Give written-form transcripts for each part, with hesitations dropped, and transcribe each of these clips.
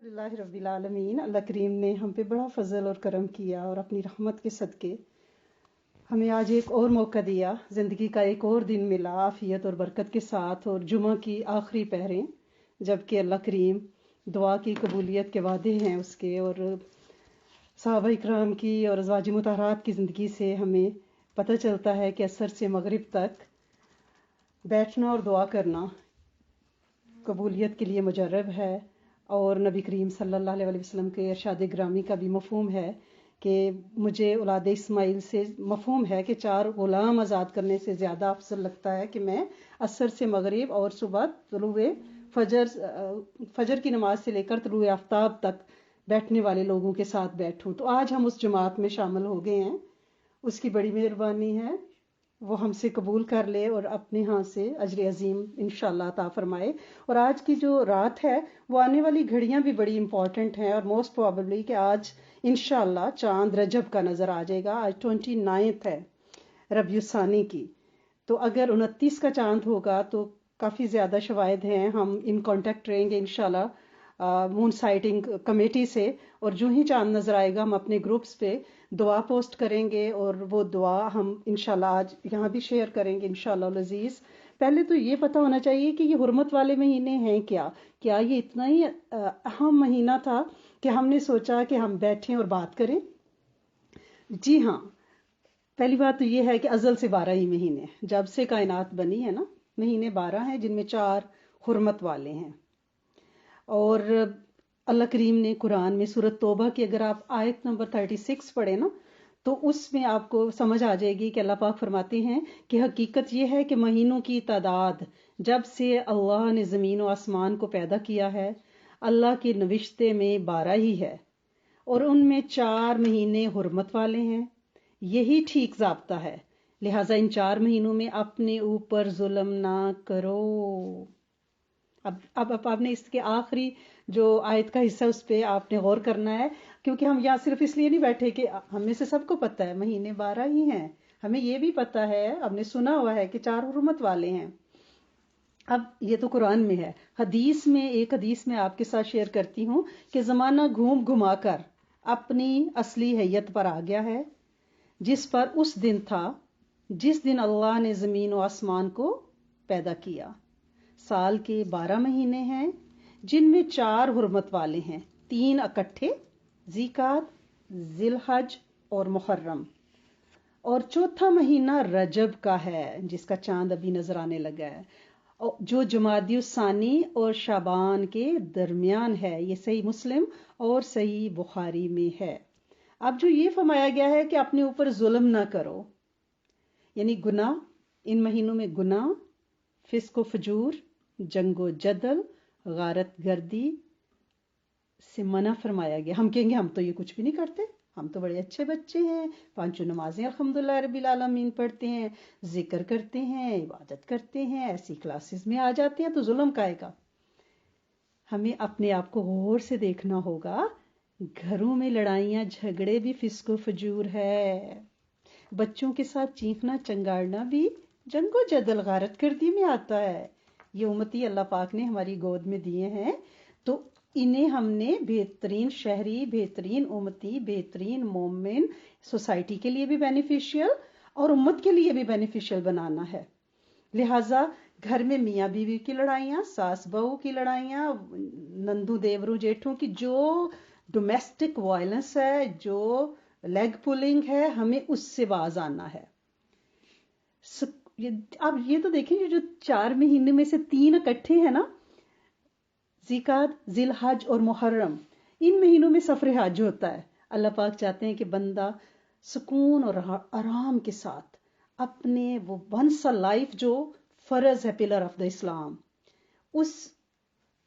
اللہ رب العالمین، اللہ کریم نے ہم پہ بڑا فضل اور کرم کیا اور اپنی رحمت کے صدقے ہمیں آج ایک اور موقع دیا، زندگی کا ایک اور دن ملا عافیت اور برکت کے ساتھ، اور جمعہ کی آخری پہریں جبکہ اللہ کریم دعا کی قبولیت کے وعدے ہیں اس کے، اور صحابہ اکرام کی اور ازواج مطہرات کی زندگی سے ہمیں پتہ چلتا ہے کہ عصر سے مغرب تک بیٹھنا اور دعا کرنا قبولیت کے لیے مجرب ہے، اور نبی کریم صلی اللہ علیہ وسلم کے ارشاد گرامی کا بھی مفہوم ہے کہ مجھے اولاد اسماعیل سے مفہوم ہے کہ 4 غلام آزاد کرنے سے زیادہ افضل لگتا ہے کہ میں عصر سے مغرب اور صبح طلوع فجر کی نماز سے لے کر طلوع آفتاب تک بیٹھنے والے لوگوں کے ساتھ بیٹھوں۔ تو آج ہم اس جماعت میں شامل ہو گئے ہیں، اس کی بڑی مہربانی ہے، وہ ہم سے قبول کر لے اور اپنے ہاں سے اجر عظیم انشاءاللہ عطا فرمائے۔ اور آج کی جو رات ہے وہ آنے والی گھڑیاں بھی بڑی امپورٹنٹ ہیں، اور موسٹ پروبیبلی کہ آج انشاءاللہ چاند رجب کا نظر آ جائے گا۔ آج 29 ہے ربیع الثانی کی، تو اگر 29 کا چاند ہوگا تو کافی زیادہ شواہد ہیں، ہم ان کانٹیکٹ رہیں گے انشاءاللہ مون سائٹنگ کمیٹی سے، اور جو ہی چاند نظر آئے گا ہم اپنے گروپس پہ دعا پوسٹ کریں گے، اور وہ دعا ہم انشاءاللہ آج یہاں بھی شیئر کریں گے انشاءاللہ العزیز۔ پہلے تو یہ پتہ ہونا چاہیے کہ یہ حرمت والے مہینے ہیں کیا یہ اتنا ہی اہم مہینہ تھا کہ ہم نے سوچا کہ ہم بیٹھیں اور بات کریں؟ جی ہاں، پہلی بات تو یہ ہے کہ ازل سے 12 ہی مہینے، جب سے کائنات بنی ہے نا، مہینے 12 ہیں جن میں 4 حرمت والے ہیں۔ اور اللہ کریم نے قرآن میں سورۃ توبہ کی اگر آپ آیت نمبر 36 پڑھیں نا تو اس میں آپ کو سمجھ آ جائے گی کہ اللہ پاک فرماتے ہیں کہ حقیقت یہ ہے کہ مہینوں کی تعداد جب سے اللہ نے زمین و آسمان کو پیدا کیا ہے اللہ کی نوشتے میں 12 ہی ہے، اور ان میں 4 مہینے حرمت والے ہیں، یہی ٹھیک ضابطہ ہے، لہٰذا ان 4 مہینوں میں اپنے اوپر ظلم نہ کرو۔ اب آپ نے اس کے آخری جو آیت کا حصہ اس پہ آپ نے غور کرنا ہے، کیونکہ ہم یہاں صرف اس لیے نہیں بیٹھے کہ ہم میں سے سب کو پتہ ہے مہینے 12 ہی ہیں، ہمیں یہ بھی پتہ ہے، ہم نے سنا ہوا ہے کہ 4 حرمت والے ہیں۔ اب یہ تو قرآن میں ہے، ایک حدیث میں آپ کے ساتھ شیئر کرتی ہوں کہ زمانہ گھوم گھما کر اپنی اصلی حیت پر آ گیا ہے، جس پر اس دن تھا جس دن اللہ نے زمین و آسمان کو پیدا کیا۔ سال کے 12 مہینے ہیں جن میں 4 حرمت والے ہیں، 3 اکٹھے، ذیقعد، ذی الحج اور محرم، اور چوتھا مہینہ رجب کا ہے جس کا چاند ابھی نظر آنے لگا ہے، جو جمادی الثانی اور شعبان کے درمیان ہے۔ یہ صحیح مسلم اور صحیح بخاری میں ہے۔ اب جو یہ فرمایا گیا ہے کہ اپنے اوپر ظلم نہ کرو، یعنی گناہ، ان مہینوں میں گناہ، فسق و فجور، جنگ و جدل، غارت گردی سے منع فرمایا گیا۔ ہم کہیں گے ہم تو یہ کچھ بھی نہیں کرتے، ہم تو بڑے اچھے بچے ہیں، 5 نمازیں الحمدللہ رب العالمین پڑھتے ہیں، ذکر کرتے ہیں، عبادت کرتے ہیں، ایسی کلاسز میں آ جاتے ہیں، تو ظلم کائے گا؟ ہمیں اپنے آپ کو غور سے دیکھنا ہوگا، گھروں میں لڑائیاں جھگڑے بھی فسق و فجور ہے، بچوں کے ساتھ چیخنا چنگاڑنا بھی جنگ و جدل غارت گردی میں آتا ہے۔ یہ امتی اللہ پاک نے ہماری گود میں دیے ہیں، تو انہیں ہم نے بہترین شہری، بہترین امتی، بہترین مومن، سوسائٹی کے لیے بھی بینیفیشیل اور امت کے لیے بھی بینیفیشیل بنانا ہے۔ لہٰذا گھر میں میاں بیوی کی لڑائیاں، ساس بہو کی لڑائیاں، نندو دیورو جیٹھوں کی جو ڈومیسٹک وائلنس ہے، جو لیگ پولنگ ہے، ہمیں اس سے باز آنا ہے۔ اب یہ تو دیکھیں جو 4 مہینے میں سے 3 اکٹھے ہیں نا، ذیقعد، ذی الحج اور محرم، ان مہینوں میں سفر حج ہوتا ہے۔ اللہ پاک چاہتے ہیں کہ بندہ سکون اور آرام کے ساتھ اپنے وہ ونس ا لائف جو فرض ہے، پلر آف دا اسلام، اس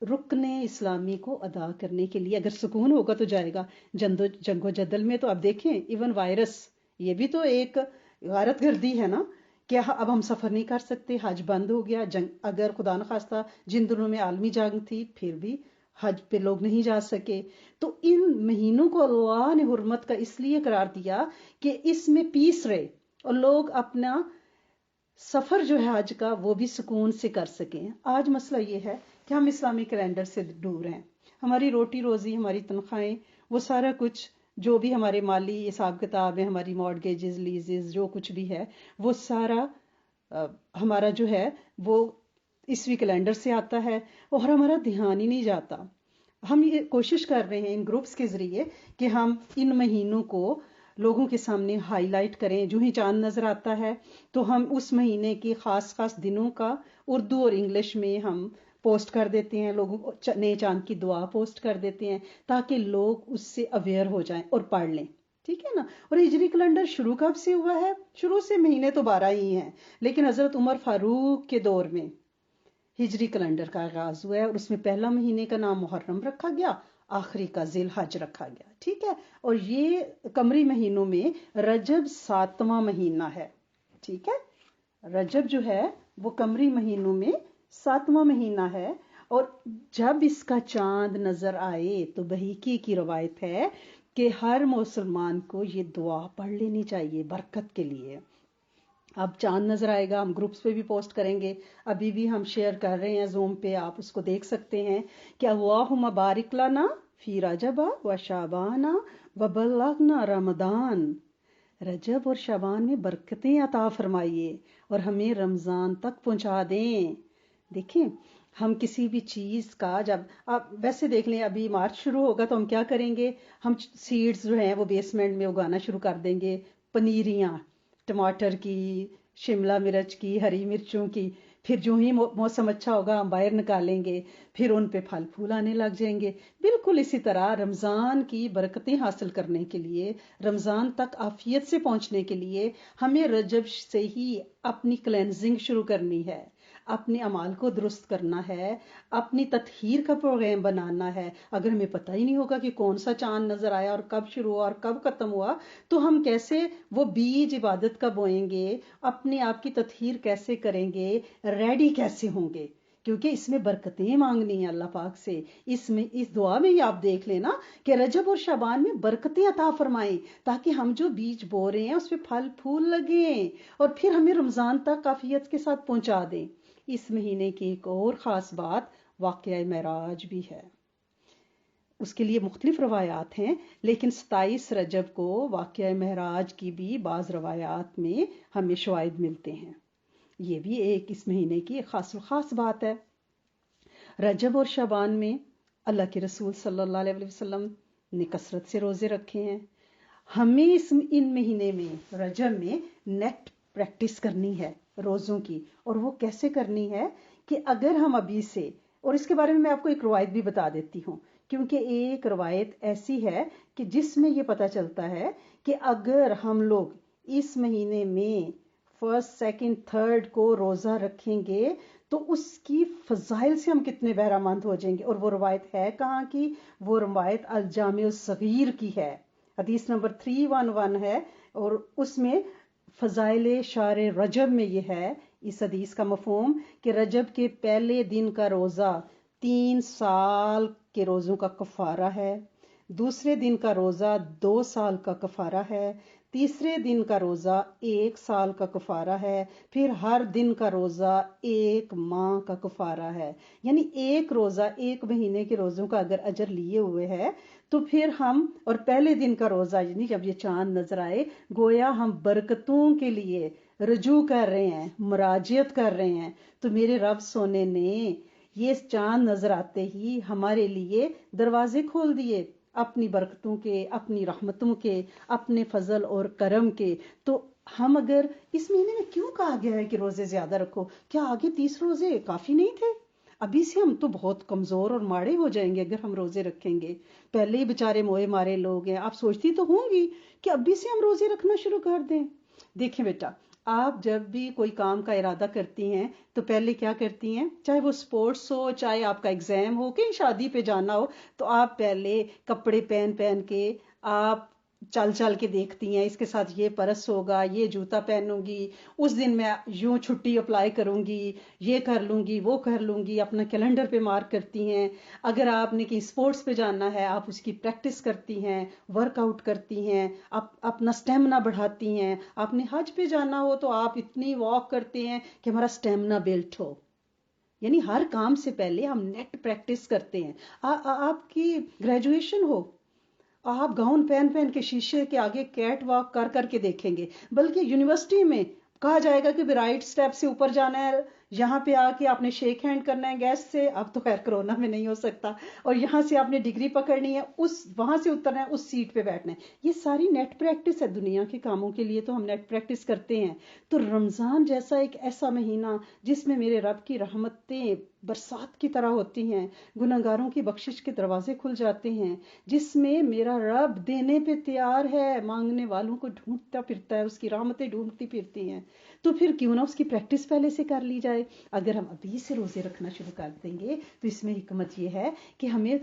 رکن اسلامی کو ادا کرنے کے لیے اگر سکون ہوگا تو جائے گا۔ جنگ و جدل میں تو اب دیکھیں ایون وائرس، یہ بھی تو ایک غارت گردی ہے نا، کہ اب ہم سفر نہیں کر سکتے، حج بند ہو گیا، اگر خدا نخواستہ جن دنوں میں عالمی جنگ تھی پھر بھی حج پہ لوگ نہیں جا سکے۔ تو ان مہینوں کو اللہ نے حرمت کا اس لیے قرار دیا کہ اس میں پیس رہے اور لوگ اپنا سفر جو ہے حج کا وہ بھی سکون سے کر سکیں۔ آج مسئلہ یہ ہے کہ ہم اسلامی کیلنڈر سے دور ہیں، ہماری روٹی روزی، ہماری تنخواہیں، وہ سارا کچھ جو بھی ہمارے مالی حساب کتاب ہے، ہماری مارگیجز، لیزز، جو کچھ بھی ہے، وہ سارا ہمارا جو ہے وہ عیسوی کیلنڈر سے آتا ہے، اور ہمارا دھیان ہی نہیں جاتا. ہم یہ کوشش کر رہے ہیں ان گروپس کے ذریعے کہ ہم ان مہینوں کو لوگوں کے سامنے ہائی لائٹ کریں. جو ہی چاند نظر آتا ہے تو ہم اس مہینے کی خاص خاص دنوں کا اردو اور انگلش میں ہم پوسٹ کر دیتے ہیں، لوگوں کو نئے چاند کی دعا پوسٹ کر دیتے ہیں تاکہ لوگ اس سے اویئر ہو جائیں اور پڑھ لیں. ٹھیک ہے نا. اور ہجری کیلنڈر شروع کب سے ہوا ہے؟ شروع سے مہینے تو 12 ہی ہیں، لیکن حضرت عمر فاروق کے دور میں ہجری کیلنڈر کا آغاز ہوا ہے، اور اس میں پہلا مہینے کا نام محرم رکھا گیا، آخری کا ذی الحج رکھا گیا. ٹھیک ہے. اور یہ قمری مہینوں میں رجب 7واں مہینہ ہے. ٹھیک ہے. رجب جو ہے وہ قمری مہینوں میں 7واں مہینہ ہے. اور جب اس کا چاند نظر آئے تو بحیقی کی روایت ہے کہ ہر مسلمان کو یہ دعا پڑھ لینی چاہیے برکت کے لیے. اب چاند نظر آئے گا، ہم گروپس پہ بھی پوسٹ کریں گے، ابھی بھی ہم شیئر کر رہے ہیں زوم پہ، آپ اس کو دیکھ سکتے ہیں کہ اللہم بارک لنا فی رجب و شعبان و بلغنا رمضان. رجب اور شعبان میں برکتیں عطا فرمائیے اور ہمیں رمضان تک پہنچا دیں. دیکھیں ہم کسی بھی چیز کا، جب آپ ویسے دیکھ لیں ابھی مارچ شروع ہوگا تو ہم کیا کریں گے، ہم سیڈز جو ہیں وہ بیسمنٹ میں اگانا شروع کر دیں گے، پنیریاں، ٹماٹر کی، شملہ مرچ کی، ہری مرچوں کی. پھر جو ہی موسم اچھا ہوگا ہم باہر نکالیں گے، پھر ان پہ پھل پھول آنے لگ جائیں گے. بالکل اسی طرح رمضان کی برکتیں حاصل کرنے کے لیے، رمضان تک عافیت سے پہنچنے کے لیے ہمیں رجب سے ہی اپنی کلینزنگ شروع کرنی ہے، اپنے اعمال کو درست کرنا ہے، اپنی تطہیر کا پروگرام بنانا ہے. اگر ہمیں پتہ ہی نہیں ہوگا کہ کون سا چاند نظر آیا اور کب شروع ہوا اور کب ختم ہوا، تو ہم کیسے وہ بیج عبادت کا بوئیں گے، اپنے آپ کی تطہیر کیسے کریں گے، ریڈی کیسے ہوں گے؟ کیونکہ اس میں برکتیں مانگنی ہیں اللہ پاک سے. اس دعا میں ہی آپ دیکھ لینا کہ رجب اور شعبان میں برکتیں عطا فرمائیں تاکہ ہم جو بیج بو رہے ہیں اس پہ پھل پھول لگیں اور پھر ہمیں رمضان تک عافیت کے ساتھ پہنچا دیں. اس مہینے کی ایک اور خاص بات واقعہ معراج بھی ہے. اس کے لیے مختلف روایات ہیں، لیکن 27 رجب کو واقعہ معراج کی بھی بعض روایات میں ہمیں شواہد ملتے ہیں. یہ بھی ایک اس مہینے کی ایک خاص بات ہے. رجب اور شعبان میں اللہ کے رسول صلی اللہ علیہ وسلم نے کثرت سے روزے رکھے ہیں. ہمیں ان مہینے میں رجب میں نیٹ پریکٹس کرنی ہے روزوں کی. اور وہ کیسے کرنی ہے کہ اگر ہم ابھی سے، اور اس کے بارے میں آپ کو ایک روایت بھی بتا دیتی ہوں، کیونکہ ایک روایت ایسی ہے کہ جس میں یہ پتا چلتا ہے کہ اگر ہم لوگ اس مہینے میں فرسٹ، سیکنڈ، تھرڈ کو روزہ رکھیں گے تو اس کی فضائل سے ہم کتنے بہرہ مند ہو جائیں گے. اور وہ روایت ہے کہاں کی؟ وہ روایت الجامع الصغیر کی ہے، حدیث نمبر 311 ہے. اور اس میں فضائل شہر رجب میں یہ ہے، اس حدیث کا مفہوم کہ رجب کے پہلے دن کا روزہ 3 سال کے روزوں کا کفارہ ہے، دوسرے دن کا روزہ 2 سال کا کفارہ ہے، تیسرے دن کا روزہ 1 سال کا کفارہ ہے، پھر ہر دن کا روزہ 1 ماہ کا کفارہ ہے. یعنی ایک روزہ، ایک مہینے کے روزوں کا اگر اجر لیے ہوئے ہے تو پھر ہم، اور پہلے دن کا روزہ یعنی جب یہ چاند نظر آئے، گویا ہم برکتوں کے لیے رجوع کر رہے ہیں، مراجعت کر رہے ہیں. تو میرے رب سونے نے یہ چاند نظر آتے ہی ہمارے لیے دروازے کھول دیے اپنی برکتوں کے، اپنی رحمتوں کے، اپنے فضل اور کرم کے. تو ہم اگر اس مہینے میں کیوں کہا گیا ہے کہ روزے زیادہ رکھو؟ کیا آگے 30 روزے کافی نہیں تھے؟ ابھی سے ہم تو بہت کمزور اور ماڑے ہو جائیں گے اگر ہم روزے رکھیں گے. پہلے ہی بےچارے موئے مارے لوگ ہیں. آپ سوچتی تو ہوں گی کہ ابھی سے ہم روزے رکھنا شروع کر دیں. دیکھیں بیٹا، آپ جب بھی کوئی کام کا ارادہ کرتی ہیں تو پہلے کیا کرتی ہیں؟ چاہے وہ سپورٹس ہو، چاہے آپ کا ایگزام ہو، کہیں شادی پہ جانا ہو، تو آپ پہلے کپڑے پہن کے آپ چل کے دیکھتی ہیں، اس کے ساتھ یہ پرس ہوگا، یہ جوتا پہنوں گی، اس دن میں یوں چھٹی اپلائی کروں گی، یہ کر لوں گی، وہ کر لوں گی، اپنا کیلنڈر پہ مارک کرتی ہیں. اگر آپ نے کہیں سپورٹس پہ جانا ہے آپ اس کی پریکٹس کرتی ہیں، ورک آؤٹ کرتی ہیں، اپنا سٹیمنا بڑھاتی ہیں. آپ نے حج پہ جانا ہو تو آپ اتنی واک کرتے ہیں کہ ہمارا سٹیمنا بلٹ ہو. یعنی ہر کام سے پہلے ہم نیٹ پریکٹس کرتے ہیں. آپ کی گریجویشن ہو، آپ گاؤن پہن کے شیشے کے آگے کیٹ واک کر کے دیکھیں گے. بلکہ یونیورسٹی میں کہا جائے گا کہ رائٹ سٹیپ سے اوپر جانا ہے، یہاں پہ آ کے آپ نے شیک ہینڈ کرنا ہے گیسٹ سے. اب تو خیر کرونا میں نہیں ہو سکتا. اور یہاں سے آپ نے ڈگری پکڑنی ہے، وہاں سے اترنا ہے، اس سیٹ پہ بیٹھنا ہے. یہ ساری نیٹ پریکٹس ہے. دنیا کے کاموں کے لیے تو ہم نیٹ پریکٹس کرتے ہیں. تو رمضان جیسا ایک ایسا مہینہ جس میں میرے رب کی رحمتیں برسات کی طرح ہوتی ہیں، گناہگاروں کی بخشش کے دروازے کھل جاتے ہیں، جس میں میرا رب دینے پہ تیار ہے، مانگنے والوں کو ڈھونڈتا پھرتا ہے، اس کی رحمتیں ڈھونڈتی پھرتی ہیں. تو پھر کیوں نہ اس کی پریکٹس پہلے سے کر لی جائے. اگر ہم ابھی سے روزے رکھنا شروع کر دیں گے تو اس میں حکمت یہ ہے کہ ہمیں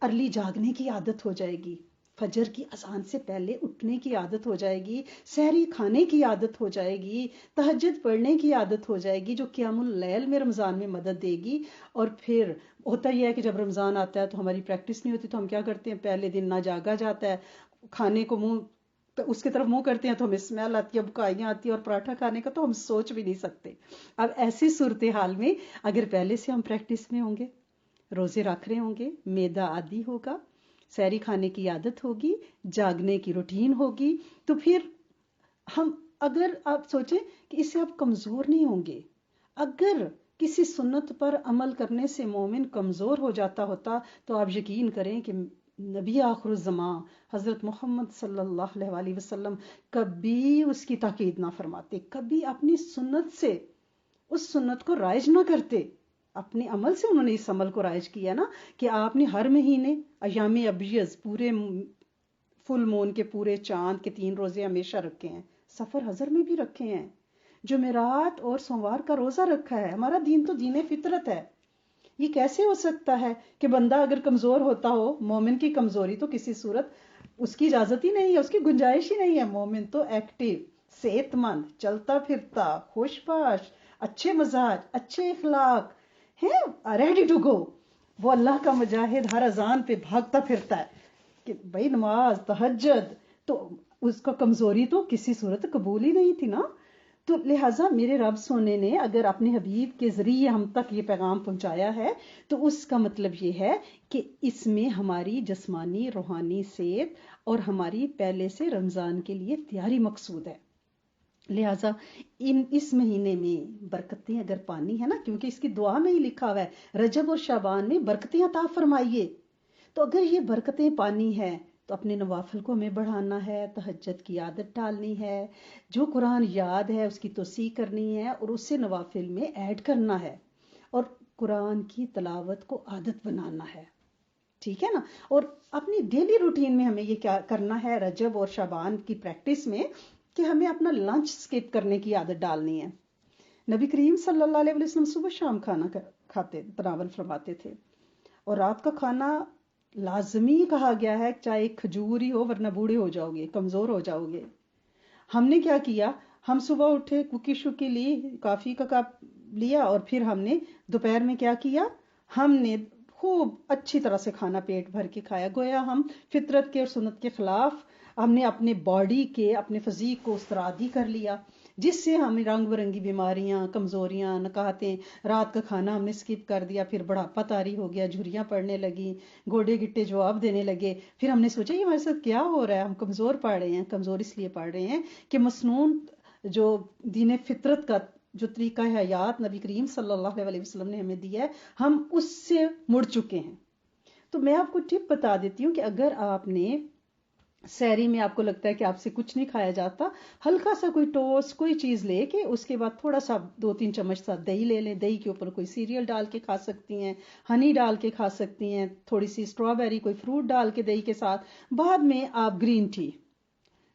ارلی جاگنے کی عادت ہو جائے گی، فجر کی اذان سے پہلے اٹھنے کی عادت ہو جائے گی، سحری کھانے کی عادت ہو جائے گی، تہجد پڑھنے کی عادت ہو جائے گی، جو قیام اللیل میں رمضان میں مدد دے گی. اور پھر ہوتا یہ ہے کہ جب رمضان آتا ہے تو ہماری پریکٹس نہیں ہوتی، تو ہم کیا کرتے ہیں، پہلے دن نہ جاگا جاتا ہے، کھانے کو اس کی طرف منہ کرتے ہیں تو ہمیں اسمیل آتی ہے، بکائیاں آتی ہیں، اور پراٹھا کھانے کا تو ہم سوچ بھی نہیں سکتے. اب ایسی صورتحال میں اگر پہلے سے ہم پریکٹس میں ہوں گے، روزے رکھ رہے ہوں گے، میدا عادی ہوگا، سحری کھانے کی عادت ہوگی، جاگنے کی روٹین ہوگی، تو پھر ہم، اگر آپ سوچیں کہ اس سے آپ کمزور نہیں ہوں گے. اگر کسی سنت پر عمل کرنے سے مومن کمزور ہو جاتا ہوتا تو آپ یقین کریں کہ نبی آخر الزمان حضرت محمد صلی اللہ علیہ وآلہ وسلم کبھی اس کی تاکید نہ فرماتے، کبھی اپنی سنت سے اس سنت کو رائج نہ کرتے. اپنے عمل سے انہوں نے اس عمل کو رائج کیا نا، کہ آپ نے ہر مہینے ایام ابیض، پورے فل مون کے پورے چاند کے 3 روزے ہمیشہ رکھے ہیں، سفر حضر میں بھی رکھے ہیں، جمعرات اور سوموار کا روزہ رکھا ہے. ہمارا دین تو دین فطرت ہے. یہ کیسے ہو سکتا ہے کہ بندہ اگر کمزور ہوتا ہو، مومن کی کمزوری تو کسی صورت اس کی اجازت ہی نہیں ہے، اس کی گنجائش ہی نہیں ہے. مومن تو ایکٹیو، صحت مند، چلتا پھرتا، خوش باش، اچھے مزاج، اچھے اخلاق ہے، ریڈی ٹو گو. وہ اللہ کا مجاہد ہر اذان پہ بھاگتا پھرتا ہے کہ بھائی نماز، تہجد. تو اس کا کمزوری تو کسی صورت قبول ہی نہیں تھی نا. تو لہٰذا میرے رب سونے نے اگر اپنے حبیب کے ذریعے ہم تک یہ پیغام پہنچایا ہے تو اس کا مطلب یہ ہے کہ اس میں ہماری جسمانی روحانی صحت اور ہماری پہلے سے رمضان کے لیے تیاری مقصود ہے. لہٰذا اس مہینے میں برکتیں اگر پانی ہے نا، کیونکہ اس کی دعا میں ہی لکھا ہوا ہے رجب اور شعبان میں برکتیں عطا فرمائیے. تو اگر یہ برکتیں پانی ہے تو اپنے نوافل کو ہمیں بڑھانا ہے، تہجد کی عادت ڈالنی ہے، جو قرآن یاد ہے اس کی توسیع کرنی ہے اور اسے نوافل میں ایڈ کرنا ہے، اور قرآن کی تلاوت کو عادت بنانا ہے. ٹھیک ہے نا. اور اپنی ڈیلی روٹین میں ہمیں یہ کیا کرنا ہے، رجب اور شعبان کی پریکٹس میں، کہ ہمیں اپنا لنچ سکپ کرنے کی عادت ڈالنی ہے. نبی کریم صلی اللہ علیہ وسلم صبح شام کھانا کھاتے، تناول فرماتے تھے، اور رات کا کھانا لازمی کہا گیا ہے، چاہے کھجور ہی ہو، ورنہ بوڑھے ہو جاؤ گے، کمزور ہو جاؤ گے. ہم نے کیا کیا، ہم صبح اٹھے، کوکی شکی لی، کافی کا کپ لیا، اور پھر ہم نے دوپہر میں کیا کیا، ہم نے خوب اچھی طرح سے کھانا پیٹ بھر کے کھایا. گویا ہم فطرت کے اور سنت کے خلاف ہم نے اپنے باڈی کے، اپنے فزیک کو اس طرح عادی کر لیا، جس سے ہمیں رنگ برنگی بیماریاں، کمزوریاں، نکاہتیں، رات کا کھانا ہم نے سکپ کر دیا، پھر بڑھاپا طاری ہو گیا، جھریاں پڑنے لگی، گوڑے گٹے جواب دینے لگے. پھر ہم نے سوچا یہ ہمارے ساتھ کیا ہو رہا ہے، ہم کمزور پڑ رہے ہیں. کمزور اس لیے پڑ رہے ہیں کہ مسنون جو دین فطرت کا جو طریقہ حیات نبی کریم صلی اللہ علیہ وسلم نے ہمیں دیا ہے، ہم اس سے مڑ چکے ہیں. تو میں آپ کو ٹپ بتا دیتی ہوں کہ اگر آپ نے سحری میں آپ کو لگتا ہے کہ آپ سے کچھ نہیں کھایا جاتا، ہلکا سا کوئی ٹوسٹ، کوئی چیز لے کے اس کے بعد تھوڑا سا 2-3 چمچ سا دہی لے لیں. دہی کے اوپر کوئی سیریل ڈال کے کھا سکتی ہیں، ہنی ڈال کے کھا سکتی ہیں، تھوڑی سی اسٹرابیری، کوئی فروٹ ڈال کے دہی کے ساتھ. بعد میں آپ گرین ٹی،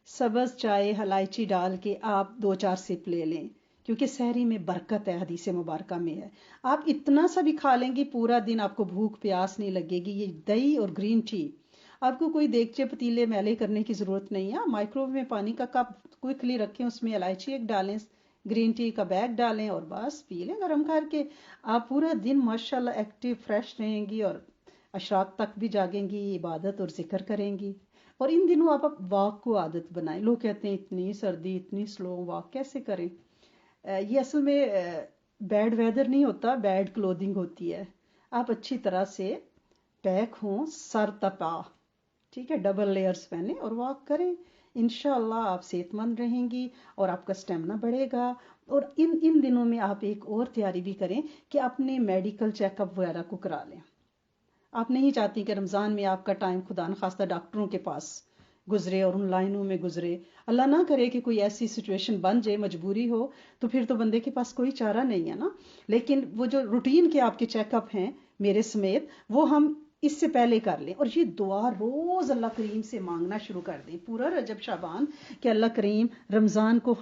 سبز چائے، الائچی ڈال کے آپ 2-4 سپ لے لیں، کیونکہ سحری میں برکت ہے، حدیث مبارکہ میں ہے. آپ اتنا سا بھی کھا لیں گی، پورا دن آپ کو بھوک پیاس نہیں لگے گی. یہ دہی اور گرین ٹی، آپ کو کوئی دیگچے پتیلے میلے کرنے کی ضرورت نہیں ہے. مائکرو میں پانی کا کپ کوئکلی رکھیں، اس میں الائچی ایک ڈالیں، گرین ٹی کا بیگ ڈالیں، اور بس پی لیں گرم کر کے. آپ پورا دن ماشاءاللہ ایکٹیو، فریش رہیں گی، اور اشراق تک بھی جاگیں گی، عبادت اور ذکر کریں گی. اور ان دنوں آپ واک کو عادت بنائیں. لوگ کہتے ہیں اتنی سردی، اتنی سلو واک کیسے کریں. یہ اصل میں بیڈ ویدر نہیں ہوتا، بیڈ کلودنگ ہوتی ہے. آپ اچھی طرح سے پیک ہوں، سر تپا، ٹھیک ہے، ڈبل لیئرز پہنے اور واک کریں. انشاءاللہ آپ صحت مند رہیں گی اور آپ کا اسٹیمنا بڑھے گا. اور ان دنوں میں آپ ایک اور تیاری بھی کریں کہ اپنے میڈیکل چیک اپ وغیرہ کو کرا لیں. آپ نہیں چاہتی کہ رمضان میں آپ کا ٹائم خدا نخواستہ ڈاکٹروں کے پاس گزرے اور ان لائنوں میں گزرے. اللہ نہ کرے کہ کوئی ایسی سچویشن بن جائے، مجبوری ہو، تو پھر تو بندے کے پاس کوئی چارہ نہیں ہے نا. لیکن وہ جو روٹین کے آپ کے چیک اپ ہیں میرے سمیت، وہ ہم اس سے پہلے کر لیں. اور یہ دعا روز اللہ کریم سے مانگنا شروع کر دیں پورا رجب شعبان کہ اللہ کریم رمضان کو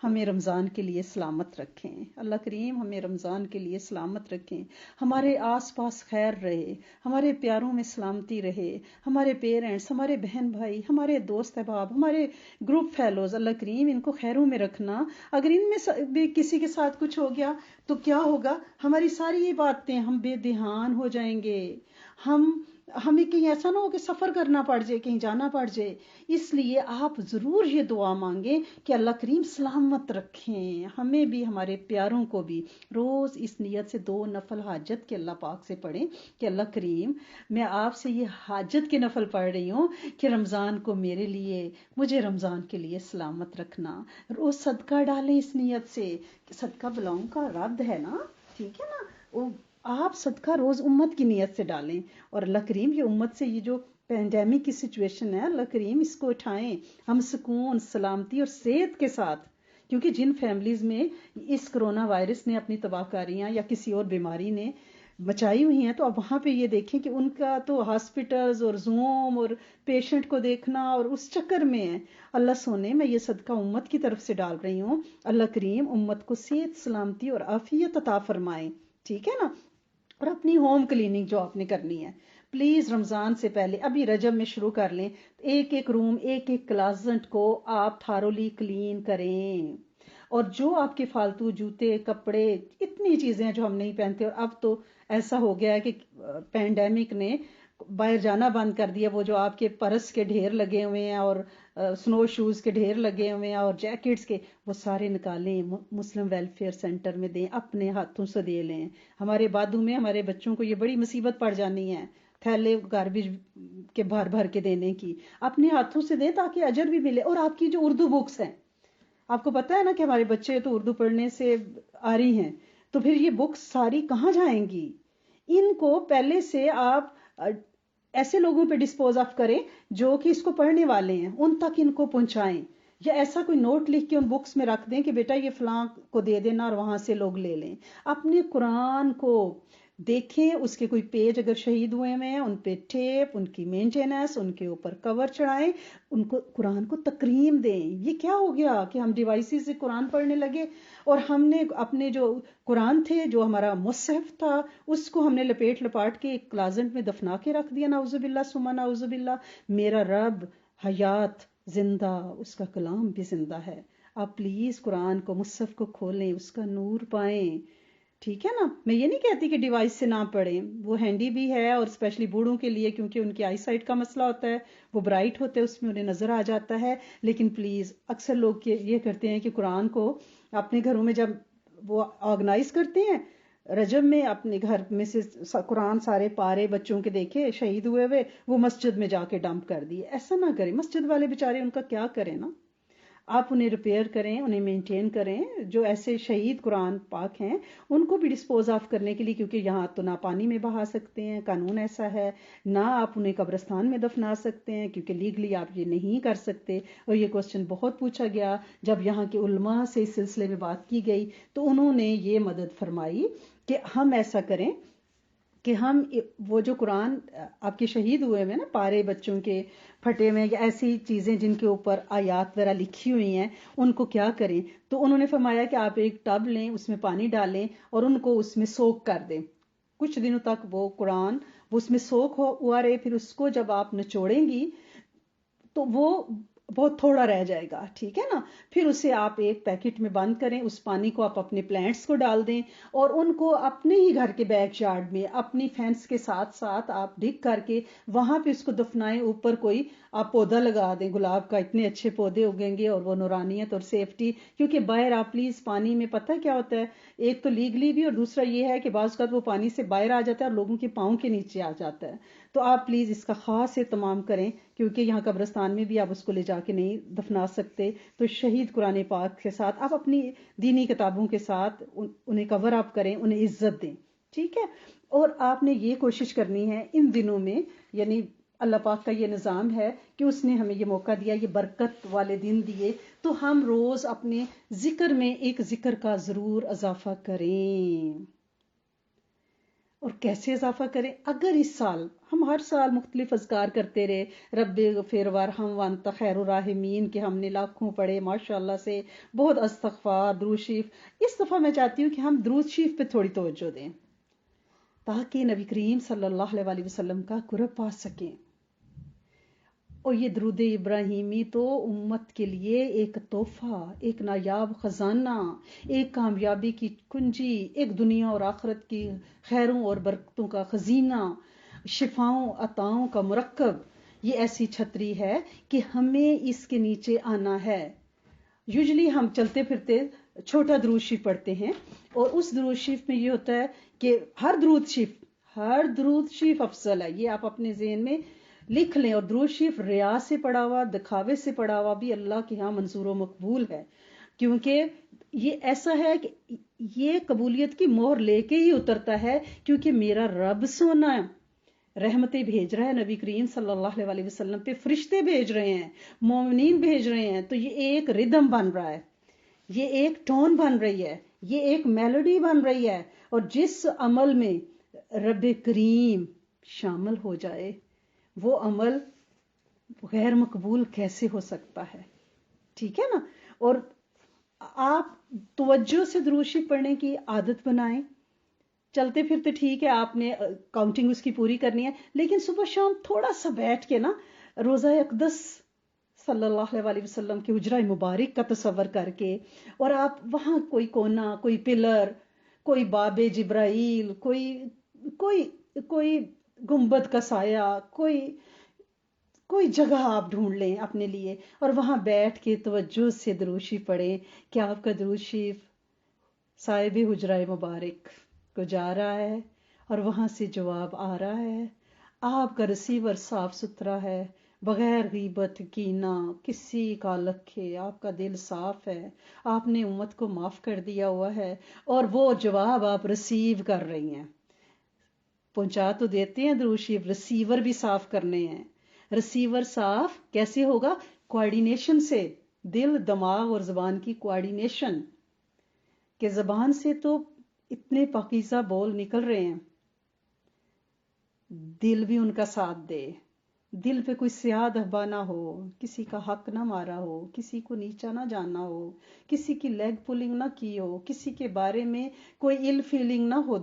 ہمیں رمضان کے لیے سلامت رکھیں. اللہ کریم ہمیں رمضان کے لیے سلامت رکھیں، ہمارے آس پاس خیر رہے، ہمارے پیاروں میں سلامتی رہے، ہمارے پیرنٹس، ہمارے بہن بھائی، ہمارے دوست احباب، ہمارے گروپ فیلوز، اللہ کریم ان کو خیروں میں رکھنا. اگر ان میں بھی کسی کے ساتھ کچھ ہو گیا تو کیا ہوگا؟ ہماری ساری یہ باتیں ہم بے دھیان ہو جائیں گے. ہمیں کہیں ایسا نہ ہو کہ سفر کرنا پڑ جائے، کہیں جانا پڑ جائے. اس لیے آپ ضرور یہ دعا مانگیں کہ اللہ کریم سلامت رکھیں ہمیں بھی، ہمارے پیاروں کو بھی. روز اس نیت سے 2 نفل حاجت کے اللہ پاک سے پڑھیں کہ اللہ کریم میں آپ سے یہ حاجت کے نفل پڑھ رہی ہوں کہ رمضان کو مجھے رمضان کے لیے سلامت رکھنا. روز صدقہ ڈالیں اس نیت سے کہ صدقہ بلاؤں کا رد ہے نا، ٹھیک ہے نا. آپ صدقہ روز امت کی نیت سے ڈالیں. اور اللہ کریم یہ امت سے یہ جو پینڈیمک کی سچویشن ہے، اللہ کریم اس کو اٹھائیں، ہم سکون، سلامتی اور صحت کے ساتھ. کیونکہ جن فیملیز میں اس کرونا وائرس نے اپنی تباہ کاریاں یا کسی اور بیماری نے مچائی ہوئی ہیں، تو اب وہاں پہ یہ دیکھیں کہ ان کا تو ہاسپٹلز اور زوم اور پیشنٹ کو دیکھنا اور اس چکر میں ہے. اللہ سونے میں یہ صدقہ امت کی طرف سے ڈال رہی ہوں. اللہ کریم امت کو صحت، سلامتی اور عافیت عطا فرمائیں، ٹھیک ہے نا. اور اپنی ہوم کلیننگ جو آپ نے کرنی ہے پلیز رمضان سے پہلے ابھی رجب میں شروع کر لیں. ایک ایک روم، ایک ایک کلازٹ کو آپ تھارولی کلین کریں. اور جو آپ کے فالتو جوتے، کپڑے، اتنی چیزیں جو ہم نہیں پہنتے، اور اب تو ایسا ہو گیا ہے کہ پینڈیمک نے باہر جانا بند کر دیا. وہ جو آپ کے پرس کے ڈھیر لگے ہوئے ہیں اور سنو شوز کے ڈھیر لگے ہوئے ہیں اور جیکٹس کے، وہ سارے نکالیں، مسلم ویلفیئر سینٹر میں دیں، اپنے ہاتھوں سے دے لیں. ہمارے بادوں میں ہمارے بچوں کو یہ بڑی مصیبت پڑ جانی ہے تھیلے گاربیج کے بھر بھر کے دینے کی. اپنے ہاتھوں سے دیں تاکہ اجر بھی ملے. اور آپ کی جو اردو بکس ہیں، آپ کو پتا ہے نا کہ ہمارے بچے تو اردو پڑھنے سے آ رہی ہیں، تو پھر یہ بکس ساری کہاں جائیں گی؟ ان کو پہلے سے آپ ایسے لوگوں پہ ڈسپوز آف کریں جو کہ اس کو پڑھنے والے ہیں، ان تک ان کو پہنچائیں. یا ایسا کوئی نوٹ لکھ کے ان بکس میں رکھ دیں کہ بیٹا یہ فلاں کو دے دینا اور وہاں سے لوگ لے لیں. اپنے قرآن کو دیکھیں، اس کے کوئی پیج اگر شہید ہوئے ہیں ان پہ ٹیپ، ان کی مینٹیننس، ان کے اوپر کور چڑھائیں، ان کو قرآن کو تکریم دیں. یہ کیا ہو گیا کہ ہم ڈیوائسز سے قرآن پڑھنے لگے اور ہم نے اپنے جو قرآن تھے، جو ہمارا مصحف تھا، اس کو ہم نے لپاٹ کے ایک کلازٹ میں دفنا کے رکھ دیا. نعوذ باللہ ثم نعوذ باللہ. میرا رب حیات زندہ، اس کا کلام بھی زندہ ہے. آپ پلیز قرآن کو، مصحف کو کھولیں، اس کا نور پائیں، ٹھیک ہے نا. میں یہ نہیں کہتی کہ ڈیوائس سے نہ پڑھیں، وہ ہینڈی بھی ہے، اور اسپیشلی بوڑھوں کے لیے کیونکہ ان کی آئی سائٹ کا مسئلہ ہوتا ہے، وہ برائٹ ہوتے ہیں، اس میں انہیں نظر آ جاتا ہے. لیکن پلیز اکثر لوگ یہ کرتے ہیں کہ قرآن کو اپنے گھروں میں جب وہ آرگنائز کرتے ہیں رجب میں، اپنے گھر میں سے قرآن سارے پارے بچوں کے دیکھے شہید ہوئے وہ مسجد میں جا کے ڈمپ کر دیے. ایسا نہ کریں، مسجد والے بیچارے ان کا کیا کریں نا. آپ انہیں ریپیئر کریں، انہیں مینٹین کریں. جو ایسے شہید قرآن پاک ہیں ان کو بھی ڈسپوز آف کرنے کے لیے، کیونکہ یہاں تو نہ پانی میں بہا سکتے ہیں، قانون ایسا ہے، نہ آپ انہیں قبرستان میں دفنا سکتے ہیں کیونکہ لیگلی آپ یہ نہیں کر سکتے. اور یہ کوسچن بہت پوچھا گیا جب یہاں کے علماء سے اس سلسلے میں بات کی گئی، تو انہوں نے یہ مدد فرمائی کہ ہم ایسا کریں کہ ہم وہ جو قرآن آپ کے شہید ہوئے ہیں نا، پارے بچوں کے پھٹے ہوئے یا ایسی چیزیں جن کے اوپر آیات وغیرہ لکھی ہوئی ہیں، ان کو کیا کریں. تو انہوں نے فرمایا کہ آپ ایک ٹب لیں، اس میں پانی ڈالیں اور ان کو اس میں سوک کر دیں. کچھ دنوں تک وہ قرآن اس میں سوک ہوا رہے. پھر اس کو جب آپ نچوڑیں گی تو وہ بہت تھوڑا رہ جائے گا، ٹھیک ہے نا، پھر اسے آپ ایک پیکٹ میں بند کریں، اس پانی کو آپ اپنے پلانٹس کو ڈال دیں اور ان کو اپنے ہی گھر کے بیک یارڈ میں اپنی فینس کے ساتھ ساتھ آپ ڈگ کر کے وہاں پہ اس کو دفنائیں، اوپر کوئی آپ پودا لگا دیں گلاب کا، اتنے اچھے پودے اگیں گے اور وہ نورانیت اور سیفٹی، کیونکہ باہر آپ پلیز پانی میں پتہ کیا ہوتا ہے، ایک تو لیگلی بھی اور دوسرا یہ ہے کہ بعض اوقات وہ پانی سے باہر آ جاتا ہے اور لوگوں کے پاؤں کے نیچے آ جاتا ہے، تو آپ پلیز اس کا خاص اہتمام کریں، کیونکہ یہاں قبرستان میں بھی آپ اس کو لے جا کے نہیں دفنا سکتے، تو شہید قرآن پاک کے ساتھ آپ اپنی دینی کتابوں کے ساتھ انہیں کور اپ کریں، انہیں عزت دیں، ٹھیک ہے، اور آپ نے یہ کوشش کرنی ہے ان دنوں میں، یعنی اللہ پاک کا یہ نظام ہے کہ اس نے ہمیں یہ موقع دیا، یہ برکت والے دن دیے، تو ہم روز اپنے ذکر میں ایک ذکر کا ضرور اضافہ کریں۔ اور کیسے اضافہ کریں؟ اگر اس سال ہم ہر سال مختلف اذکار کرتے رہے، رب اغفر وارحم وانت خیر الراحمین کہ ہم نے لاکھوں پڑھے ماشاءاللہ سے، بہت استغفار، درود شریف، اس دفعہ میں چاہتی ہوں کہ ہم درود شریف پہ تھوڑی توجہ دیں تاکہ نبی کریم صلی اللہ علیہ وسلم کا قرب پا سکیں۔ اور یہ درود ابراہیمی تو امت کے لیے ایک تحفہ، ایک نایاب خزانہ، ایک کامیابی کی کنجی، ایک دنیا اور آخرت کی خیروں اور برکتوں کا خزینہ، شفاؤں عطاؤں کا مرکب، یہ ایسی چھتری ہے کہ ہمیں اس کے نیچے آنا ہے۔ یوزلی ہم چلتے پھرتے چھوٹا درود شریف پڑھتے ہیں، اور اس درود شریف میں یہ ہوتا ہے کہ ہر درود شریف افضل ہے، یہ آپ اپنے ذہن میں لکھ لیں، اور درود شریف ریا سے پڑھا ہوا، دکھاوے سے پڑھا ہوا بھی اللہ کے ہاں منظور و مقبول ہے، کیونکہ یہ ایسا ہے کہ یہ قبولیت کی مہر لے کے ہی اترتا ہے، کیونکہ میرا رب سونا رحمتیں بھیج رہا ہے نبی کریم صلی اللہ علیہ وسلم پہ، فرشتے بھیج رہے ہیں، مومنین بھیج رہے ہیں، تو یہ ایک ردم بن رہا ہے، یہ ایک ٹون بن رہی ہے، یہ ایک میلوڈی بن رہی ہے، اور جس عمل میں رب کریم شامل ہو جائے وہ عمل غیر مقبول کیسے ہو سکتا ہے، ٹھیک ہے نا، اور آپ توجہ سے درود شریف پڑھنے کی عادت بنائیں، چلتے پھرتے ٹھیک ہے آپ نے کاؤنٹنگ اس کی پوری کرنی ہے، لیکن صبح شام تھوڑا سا بیٹھ کے نا روزہ اقدس صلی اللہ علیہ وسلم کے حجرہ مبارک کا تصور کر کے، اور آپ وہاں کوئی کونا، کوئی پلر، کوئی باب جبرائیل، کوئی کوئی گنبد کا سایہ، کوئی جگہ آپ ڈھونڈ لیں اپنے لیے، اور وہاں بیٹھ کے توجہ سے درود شریف پڑھیں کہ آپ کا درود شریف صاحب حجرہ مبارک کو جا رہا ہے اور وہاں سے جواب آ رہا ہے، آپ کا ریسیور صاف ستھرا ہے، بغیر غیبت کینہ کسی کا لکھے، آپ کا دل صاف ہے، آپ نے امت کو معاف کر دیا ہوا ہے، اور وہ جواب آپ ریسیو کر رہی ہیں، پہنچا تو دیتے ہیں درود شریف، ریسیور بھی صاف کرنے ہیں۔ ریسیور صاف کیسے ہوگا؟ کوآرڈینیشن سے، دل دماغ اور زبان کی کوآرڈینیشن، کہ زبان سے تو اتنے پاکیزہ بول نکل رہے ہیں، دل بھی ان کا ساتھ دے، دل پہ کوئی سیاہ دھبا نہ ہو، کسی کا حق نہ مارا ہو، کسی کو نیچا نہ جانا ہو، کسی کی لیگ پولنگ نہ کی ہو، کسی کے بارے میں کوئی ال فیلنگ نہ ہو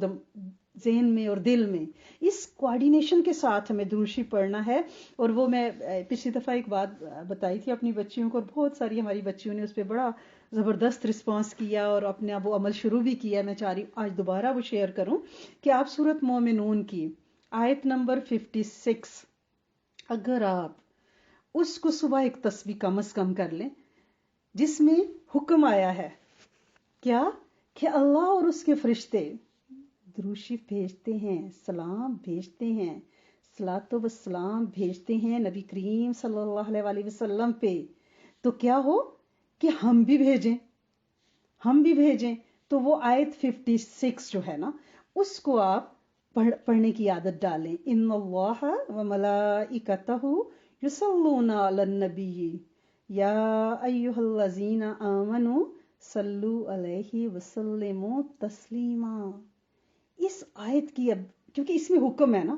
ذہن میں اور دل میں، اس کوآرڈینیشن کے ساتھ ہمیں درود شریف پڑھنا ہے۔ اور وہ میں پچھلی دفعہ ایک بات بتائی تھی اپنی بچیوں کو، اور بہت ساری ہماری بچیوں نے اس پہ بڑا زبردست رسپانس کیا اور اپنے آپ وہ عمل شروع بھی کیا، میں چاہ رہی آج دوبارہ وہ شیئر کروں کہ آپ سورۃ مومنون کی آیت نمبر 56، اگر آپ اس کو صبح ایک تسبیح کم از کم کر لیں، جس میں حکم آیا ہے کیا کہ اللہ اور اس کے فرشتے درود شریف بھیجتے ہیں، سلام بھیجتے ہیں، صلاۃ و سلام بھیجتے ہیں نبی کریم صلی اللہ علیہ وسلم پہ، تو کیا ہو کہ ہم بھی بھیجیں، تو وہ آیت 56 جو ہے نا، اس کو آپ پڑھنے کی عادت ڈالیں، ان اللہ و ملائکتہ یصلون علی النبی یا ایھا الذین آمنوا صلوا علیہ وسلموا تسلیما۔ اس آیت کی، اب کیونکہ اس میں حکم ہے نا،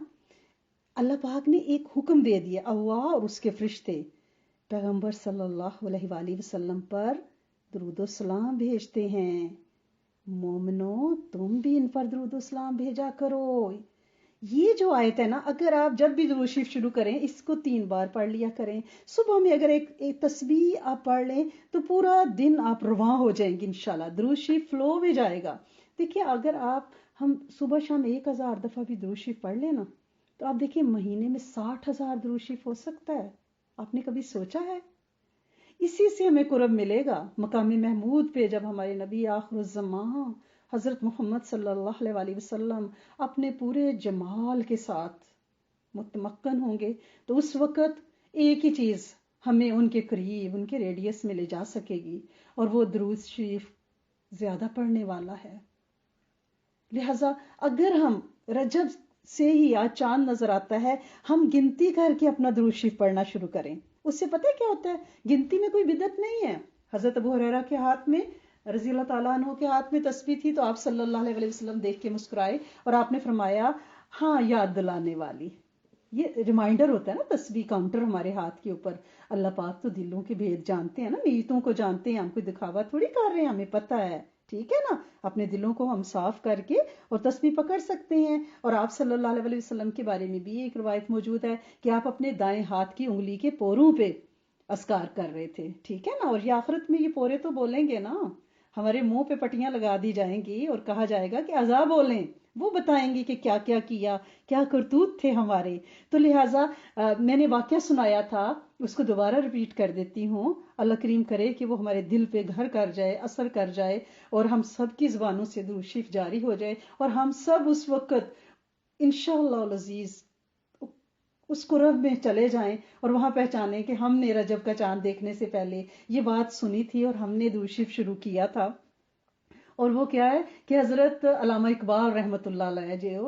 اللہ پاک نے ایک حکم دے دیا، اللہ اور اس کے فرشتے پیغمبر صلی اللہ علیہ وآلہ وسلم پر درود و سلام بھیجتے ہیں، مومنو تم بھی ان پر درود و سلام بھیجا کرو، یہ جو آیت ہے نا، اگر آپ جب بھی درود شریف شروع کریں اس کو 3 بار پڑھ لیا کریں. صبح میں اگر ایک تسبیح آپ پڑھ لیں تو پورا دن آپ رواں ہو جائیں گے انشاءاللہ. درود شریف فلو میں جائے گا. دیکھیے اگر ہم صبح شام 1000 دفعہ بھی درود شریف پڑھ لیں نا، تو آپ دیکھیے مہینے میں 60,000 درود شریف ہو سکتا ہے. آپ نے کبھی سوچا ہے؟ اسی سے ہمیں قرب ملے گا مقام محمود پہ، جب ہمارے نبی آخر الزمان حضرت محمد صلی اللہ علیہ وسلم اپنے پورے جمال کے ساتھ متمکن ہوں گے. تو اس وقت ایک ہی چیز ہمیں ان کے قریب، ان کے ریڈیس میں لے جا سکے گی، اور وہ درود شریف زیادہ پڑھنے والا ہے. لہذا اگر ہم رجب سے ہی آج چاند نظر آتا ہے، ہم گنتی کر کے اپنا درود شریف پڑھنا شروع کریں. اس سے پتہ ہے کیا ہوتا ہے؟ گنتی میں کوئی بدعت نہیں ہے. حضرت ابو ہریرہ کے ہاتھ میں، رضی اللہ تعالیٰ عنہ کے ہاتھ میں تسبیح تھی، تو آپ صلی اللہ علیہ وسلم دیکھ کے مسکرائے اور آپ نے فرمایا ہاں یاد دلانے والی. یہ ریمائنڈر ہوتا ہے نا، تسبیح کاؤنٹر ہمارے ہاتھ کے اوپر. اللہ پاک تو دلوں کے بھید جانتے ہیں نا، نیتوں کو جانتے ہیں. ہم کوئی دکھاوا تھوڑی کر رہے ہیں، ہمیں پتہ ہے. ٹھیک ہے نا، اپنے دلوں کو ہم صاف کر کے اور تسبیح پکڑ سکتے ہیں. اور آپ صلی اللہ علیہ وسلم کے بارے میں بھی ایک روایت موجود ہے کہ آپ اپنے دائیں ہاتھ کی انگلی کے پوروں پہ اذکار کر رہے تھے. ٹھیک ہے نا. اور یہ آخرت میں یہ پورے تو بولیں گے نا، ہمارے منہ پہ پٹیاں لگا دی جائیں گی اور کہا جائے گا کہ اذا بولیں. وہ بتائیں گے کہ کیا کیا کیا، کیا کرتوت تھے ہمارے. تو لہٰذا میں نے واقعہ سنایا تھا، اس کو دوبارہ ریپیٹ کر دیتی ہوں. اللہ کریم کرے کہ وہ ہمارے دل پہ گھر کر جائے، اثر کر جائے، اور ہم سب کی زبانوں سے درود شریف جاری ہو جائے، اور ہم سب اس وقت انشاءاللہ العزیز اس قرب میں چلے جائیں اور وہاں پہچانیں کہ ہم نے رجب کا چاند دیکھنے سے پہلے یہ بات سنی تھی اور ہم نے درود شریف شروع کیا تھا. اور وہ کیا ہے کہ حضرت علامہ اقبال رحمۃ اللہ علیہ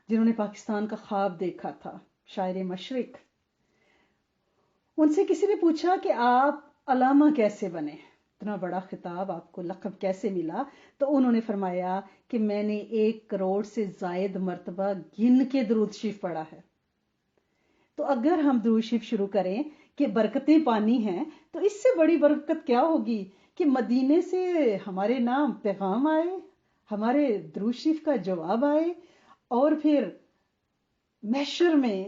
جنہوں نے پاکستان کا خواب دیکھا تھا، شاعر مشرق، ان سے کسی نے پوچھا کہ آپ علامہ کیسے بنے، اتنا بڑا خطاب آپ کو، لقب کیسے ملا؟ تو انہوں نے فرمایا کہ میں نے 1 کروڑ سے زائد مرتبہ گن کے درود شریف پڑھا ہے. تو اگر ہم درود شریف شروع کریں کہ برکتیں پانی ہیں، تو اس سے بڑی برکت کیا ہوگی کہ مدینے سے ہمارے نام پیغام آئے، ہمارے درود شریف کا جواب آئے، اور پھر محشر میں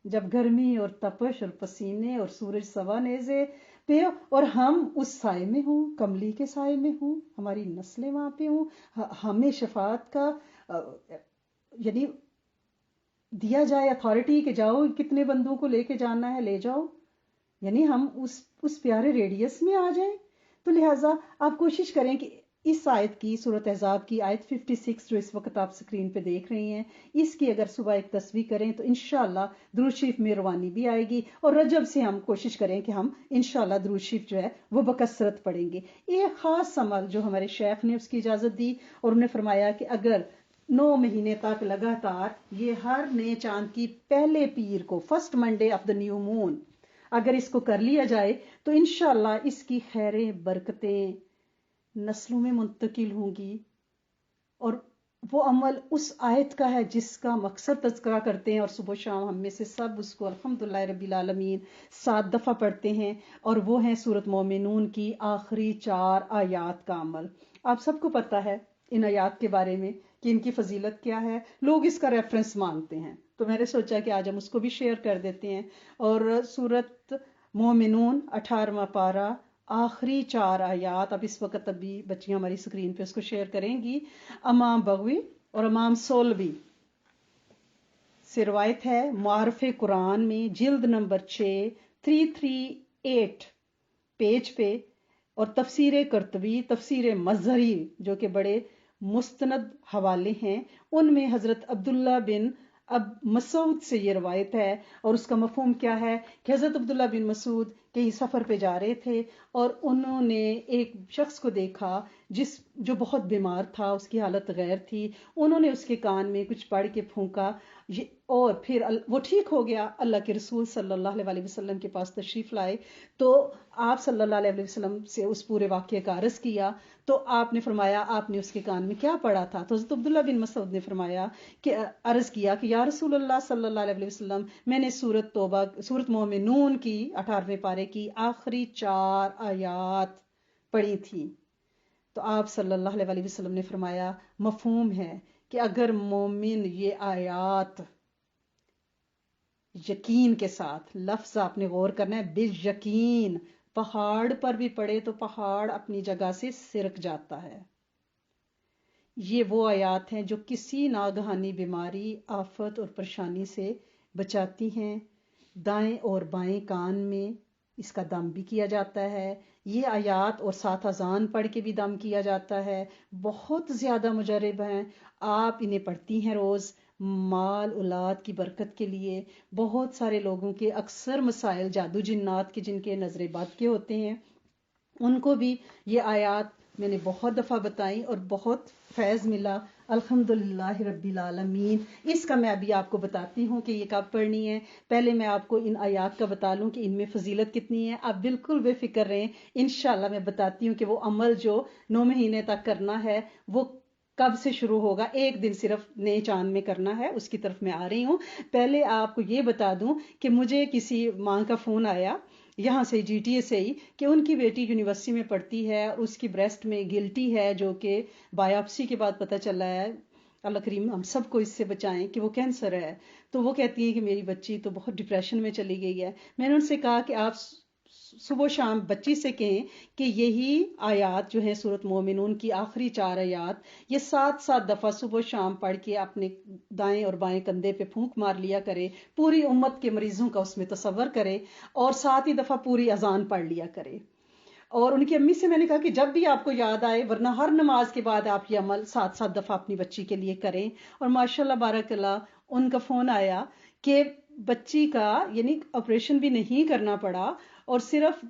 جب گرمی اور تپش اور پسینے اور سورج سوا نیزے پہ، اور ہم اس سائے میں ہوں، کملی کے سائے میں ہوں، ہماری نسلیں وہاں پہ ہوں، ہمیں شفاعت کا یعنی دیا جائے اتھارٹی کہ جاؤ کتنے بندوں کو لے کے جانا ہے لے جاؤ، یعنی ہم اس پیارے ریڈیس میں آ جائیں. تو لہٰذا آپ کوشش کریں کہ اس آیت کی، سورۃ احزاب کی آیت 56 جو اس وقت آپ سکرین پہ دیکھ رہی ہیں، اس کی اگر صبح ایک تسبیح کریں تو انشاءاللہ درود شریف میں روانی بھی آئے گی. اور رجب سے ہم کوشش کریں کہ ہم انشاءاللہ درود شریف جو ہے وہ بکثرت پڑھیں گے. ایک خاص عمل جو ہمارے شیخ نے اس کی اجازت دی، اور انہوں نے فرمایا کہ اگر 9 مہینے تک لگاتار یہ ہر نئے چاند کی پہلے پیر کو، first Monday of the new moon, اگر اس کو کر لیا جائے تو انشاءاللہ اس کی خیریں برکتیں نسلوں میں منتقل ہوں گی. اور وہ عمل اس آیت کا ہے جس کا مقصد تذکرہ کرتے ہیں، اور صبح و شام ہم میں سے سب اس کو الحمدللہ رب العالمین 7 دفعہ پڑھتے ہیں، اور وہ ہیں سورۃ مومنون کی آخری 4 آیات کا عمل. آپ سب کو پتہ ہے ان آیات کے بارے میں کہ ان کی فضیلت کیا ہے، لوگ اس کا ریفرنس مانتے ہیں، تو میں نے سوچا کہ آج ہم اس کو بھی شیئر کر دیتے ہیں. اور سورۃ مومنون 18واں پارہ، آخری 4 آیات، اب اس وقت ابھی بچیاں ہماری سکرین پہ اس کو شیئر کریں گی. امام بغوی اور امام سولبی سے روایت ہے، معارف قرآن میں جلد نمبر 6 338 پیج پہ، اور تفسیر قرطبی، تفسیر مظہری جو کہ بڑے مستند حوالے ہیں، ان میں حضرت عبداللہ بن اب مسعود سے یہ روایت ہے. اور اس کا مفہوم کیا ہے کہ حضرت عبداللہ بن مسعود کہیں سفر پہ جا رہے تھے، اور انہوں نے ایک شخص کو دیکھا جو بہت بیمار تھا، اس کی حالت غیر تھی. انہوں نے اس کے کان میں کچھ پڑھ کے پھونکا، اور پھر وہ ٹھیک ہو گیا. اللہ کے رسول صلی اللہ علیہ وسلم کے پاس تشریف لائے، تو آپ صلی اللہ علیہ وسلم سے اس پورے واقعے کا عرض کیا. تو آپ نے فرمایا آپ نے اس کے کان میں کیا پڑھا تھا؟ تو حضرت عبداللہ بن مسعود نے فرمایا کہ عرض کیا کہ یا رسول اللہ صلی اللہ علیہ وسلم، میں نے سورۃ مومنون کی 18ویں پارے کی آخری 4 آیات پڑھی تھی. تو آپ صلی اللہ علیہ وسلم نے فرمایا مفہوم ہے کہ اگر مومن یہ آیات یقین کے ساتھ، لفظ آپ نے غور کرنا ہے، بالیقین. پہاڑ پر بھی پڑے تو پہاڑ اپنی جگہ سے سرک جاتا ہے. یہ وہ آیات ہیں جو کسی ناگہانی بیماری، آفت اور پریشانی سے بچاتی ہیں. دائیں اور بائیں کان میں اس کا دم بھی کیا جاتا ہے. یہ آیات اور ساتھ اذان پڑھ کے بھی دم کیا جاتا ہے. بہت زیادہ مجرب ہیں. آپ انہیں پڑھتی ہیں روز مال اولاد کی برکت کے لیے. بہت سارے لوگوں کے اکثر مسائل جادو جنات کے، جن کے نظر بد کے ہوتے ہیں، ان کو بھی یہ آیات میں نے بہت دفعہ بتائیں اور بہت فیض ملا. الحمدللہ رب العالمین. اس کا میں ابھی آپ کو بتاتی ہوں کہ یہ کب پڑھنی ہے. پہلے میں آپ کو ان آیات کا بتا لوں کہ ان میں فضیلت کتنی ہے. آپ بالکل بے فکر رہیں، انشاءاللہ میں بتاتی ہوں کہ وہ عمل جو 9 مہینے تک کرنا ہے وہ کب سے شروع ہوگا. ایک دن صرف نئے چاند میں کرنا ہے، اس کی طرف میں آ رہی ہوں. پہلے آپ کو یہ بتا دوں کہ مجھے کسی ماں کا فون آیا یہاں سے جی ٹی اے سے ہی کہ ان کی بیٹی یونیورسٹی میں پڑھتی ہے اور اس کی بریسٹ میں گلٹی ہے، جو کہ بایوپسی کے بعد پتہ چلا ہے. اللہ کریم ہم سب کو اس سے بچائیں کہ وہ کینسر ہے. تو وہ کہتی ہے کہ میری بچی تو بہت ڈپریشن میں چلی گئی ہے. میں نے ان سے کہا کہ آپ صبح و شام بچی سے کہیں کہ یہی آیات جو ہیں سورۃ مومنون کی آخری 4 آیات، یہ 7 دفعہ صبح و شام پڑھ کے اپنے دائیں اور بائیں کندھے پہ پھونک مار لیا کرے. پوری امت کے مریضوں کا اس میں تصور کرے اور 7 ہی دفعہ پوری اذان پڑھ لیا کرے. اور ان کی امی سے میں نے کہا کہ جب بھی آپ کو یاد آئے، ورنہ ہر نماز کے بعد آپ یہ عمل 7 دفعہ اپنی بچی کے لیے کریں. اور ماشاءاللہ بارک اللہ ان کا فون آیا کہ بچی کا یعنی آپریشن بھی نہیں کرنا پڑا اور صرف